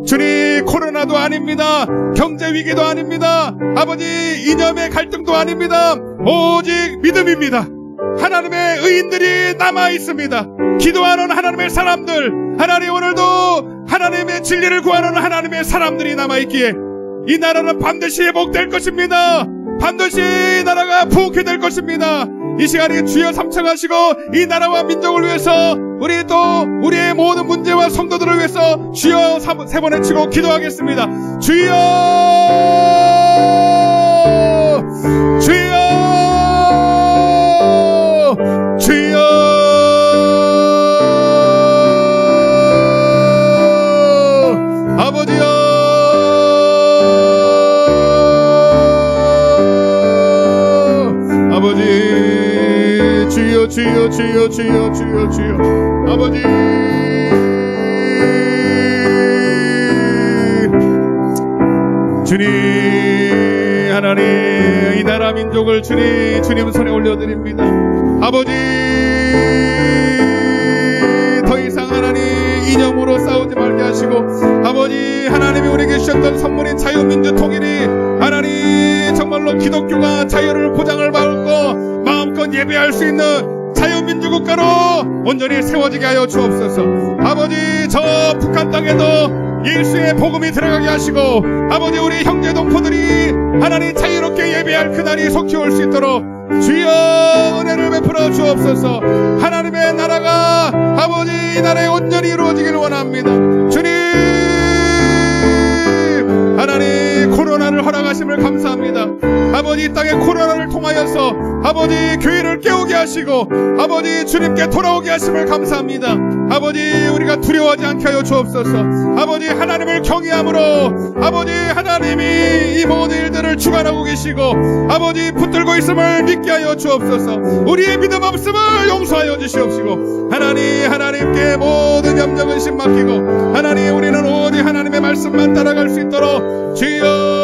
주님, 코로나도 아닙니다. 경제 위기도 아닙니다. 아버지, 이념의 갈등도 아닙니다. 오직 믿음입니다. 하나님의 의인들이 남아 있습니다. 기도하는 하나님의 사람들, 하나님 오늘도 하나님의 진리를 구하는 하나님의 사람들이 남아 있기에 이 나라는 반드시 회복될 것입니다. 반드시 이 나라가 부흥케 될 것입니다. 이 시간에 주여 삼창하시고 이 나라와 민족을 위해서 우리 또 우리의 모든 문제와 성도들을 위해서 주여 세 번 외치고 기도하겠습니다. 주여, 주여, 주여. 아버지여, 아버지, 주여, 주여, 주여, 주여, 주여, 주여. 아버지, 주님 하나님 이 나라 민족을 주님 손에 올려드립니다. 아버지 더 이상 하나님 이념으로 싸우지 말게 하시고 아버지 하나님이 우리에게 주셨던 선물인 자유민주 통일이 하나님 정말로 기독교가 자유를 보장을 받고 마음껏 예배할 수 있는 자유민주국가로 온전히 세워지게 하여 주옵소서. 아버지 저 북한 땅에도 예수의 복음이 들어가게 하시고 아버지 우리 형제 동포들이 하나님 자유롭게 예배할 그날이 속히 올 수 있도록 주여 은혜를 베풀어 주옵소서. 하나님의 나라가 아버지 이 나라에 온전히 이루어지기를 원합니다. 주님 하나님 코로나를 허락하심을 감사합니다. 아버지 이 땅에 코로나를 통하여서 아버지 교회를 깨우게 하시고 아버지 주님께 돌아오게 하심을 감사합니다. 아버지 우리가 두려워하지 않게 하여 주옵소서. 아버지 하나님을 경외함으로 아버지 하나님이 이 모든 일들을 주관하고 계시고 아버지 붙들고 있음을 믿게 하여 주옵소서. 우리의 믿음 없음을 용서하여 주시옵시고 하나님께 모든 염려 근심 맡기고 하나님 우리는 오직 하나님의 말씀만 따라갈 수 있도록 주여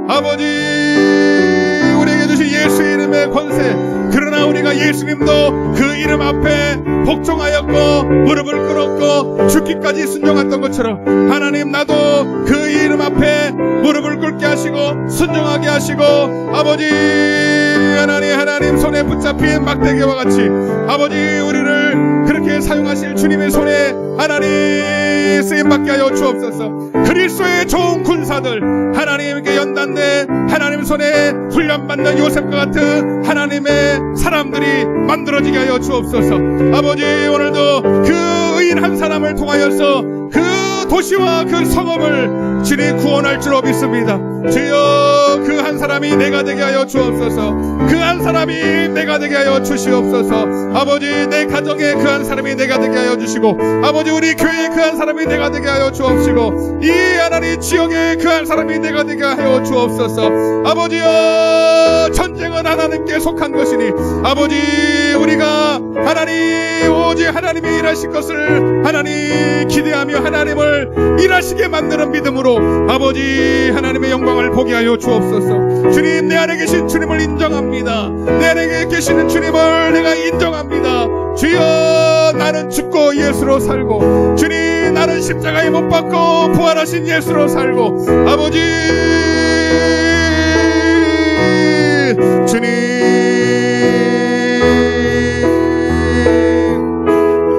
아버지 우리에게 주신 예수 이름의 권세 그러나 우리가 예수님도 그 이름 앞에 복종하였고 무릎을 꿇었고 죽기까지 순종했던 것처럼 하나님 나도 그 이름 앞에 무릎을 꿇게 하시고 순종하게 하시고 아버지 하나님 손에 붙잡힌 막대기와 같이 아버지 우리를 그렇게 사용하실 주님의 손에 하나님 쓰임받게 하여 주옵소서. 그리스도의 좋은 군사들 하나님께 연단된 하나님 손에 훈련받는 요셉과 같은 하나님의 사람들이 만들어지게 하여 주옵소서. 아버지 오늘도 그 의인 한 사람을 통하여서 그 도시와 그 성읍을 주님 구원할 줄로 믿습니다. 주여 그 한 사람이 내가 되게 하여 주옵소서. 그 한 사람이 내가 되게 하여 주시옵소서. 아버지 내 가정에 그 한 사람이 내가 되게 하여 주시고 아버지 우리 교회에 그 한 사람이 내가 되게 하여 주옵시고 이 하나님 지역에 그 한 사람이 내가 되게 하여 주옵소서. 아버지여 전쟁은 하나님께 속한 것이니 아버지 우리가 하나님 오직 하나님이 일하실 것을 하나님 기대하며 하나님을 일하시게 만드는 믿음으로 아버지 하나님의 영광을 보게 하여 주옵소서. 주님 내 안에 계신 주님을 인정합니다. 내 안에 계시는 주님을 내가 인정합니다. 주여 나는 죽고 예수로 살고 주님 나는 십자가에 못 박고 부활하신 예수로 살고 아버지 주님